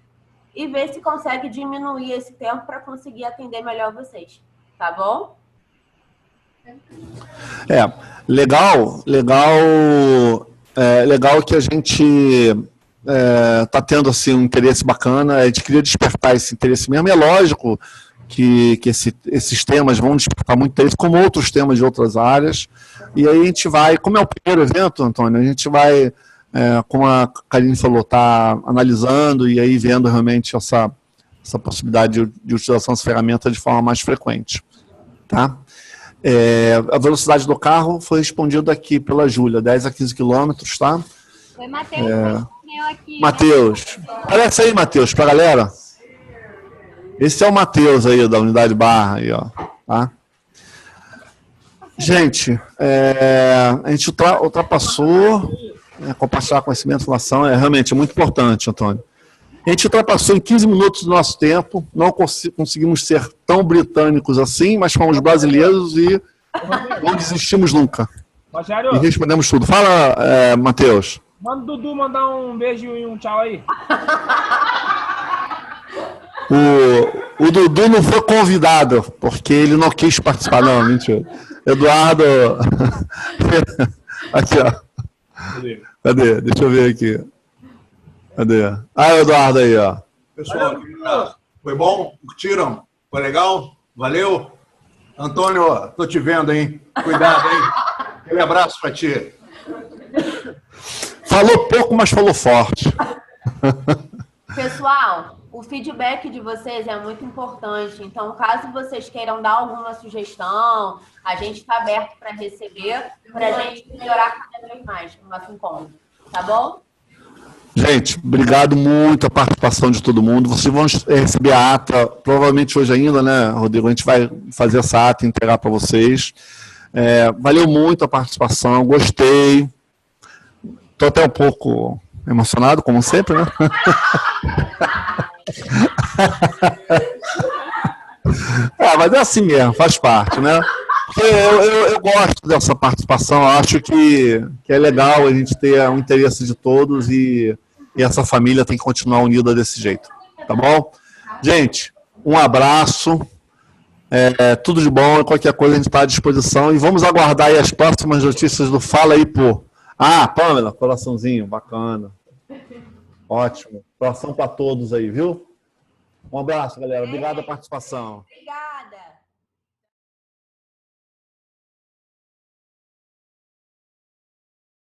e ver se consegue diminuir esse tempo para conseguir atender melhor vocês. Tá bom? Legal que a gente tá tendo assim, um interesse bacana, a gente queria despertar esse interesse mesmo, e é lógico que esses temas vão despertar muito interesse, como outros temas de outras áreas, e aí a gente vai, como é o primeiro evento, Antônio, a gente vai, como a Karine falou, tá analisando e aí vendo realmente essa possibilidade de utilização dessa ferramenta de forma mais frequente, tá? A velocidade do carro foi respondida aqui pela Júlia, 10 a 15 quilômetros, tá? Foi Matheus, aqui. Matheus, aparece aí, Matheus, pra galera. Esse é o Matheus aí, da Unidade Barra, aí, ó, tá? Gente, a gente ultrapassou, compartilhar conhecimento e informação realmente muito importante, Antônio. A gente ultrapassou em 15 minutos do nosso tempo, não conseguimos ser tão britânicos assim, mas fomos brasileiros e não desistimos nunca. Rogério, e respondemos tudo. Fala, Matheus. Manda o Dudu mandar um beijo e um tchau aí. O Dudu não foi convidado, porque ele não quis participar. Não, mentira. Eduardo... Aqui, ó. Cadê? Deixa eu ver aqui. Cadê? Ah, o Eduardo aí, ó. Pessoal, foi bom? Curtiram? Foi legal? Valeu? Antônio, tô te vendo, hein? Cuidado, hein? Aquele abraço pra ti. Falou pouco, mas falou forte. Pessoal, o feedback de vocês é muito importante. Então, caso vocês queiram dar alguma sugestão, a gente está aberto para receber, para a gente melhorar cada vez mais o nosso encontro. Tá bom? Gente, obrigado muito a participação de todo mundo. Vocês vão receber a ata, provavelmente hoje ainda, né, Rodrigo? A gente vai fazer essa ata e entregar para vocês. Valeu muito a participação, gostei. Estou até um pouco emocionado, como sempre, né? Mas é assim mesmo, faz parte, né? Porque eu gosto dessa participação, acho que é legal a gente ter o interesse de todos e essa família tem que continuar unida desse jeito, tá bom? Gente, um abraço, tudo de bom, qualquer coisa a gente está à disposição e vamos aguardar aí as próximas notícias do Fala aí, pô. Pamela, coraçãozinho, bacana. Ótimo, coração para todos aí, viu? Um abraço, galera, obrigado pela participação. Obrigada.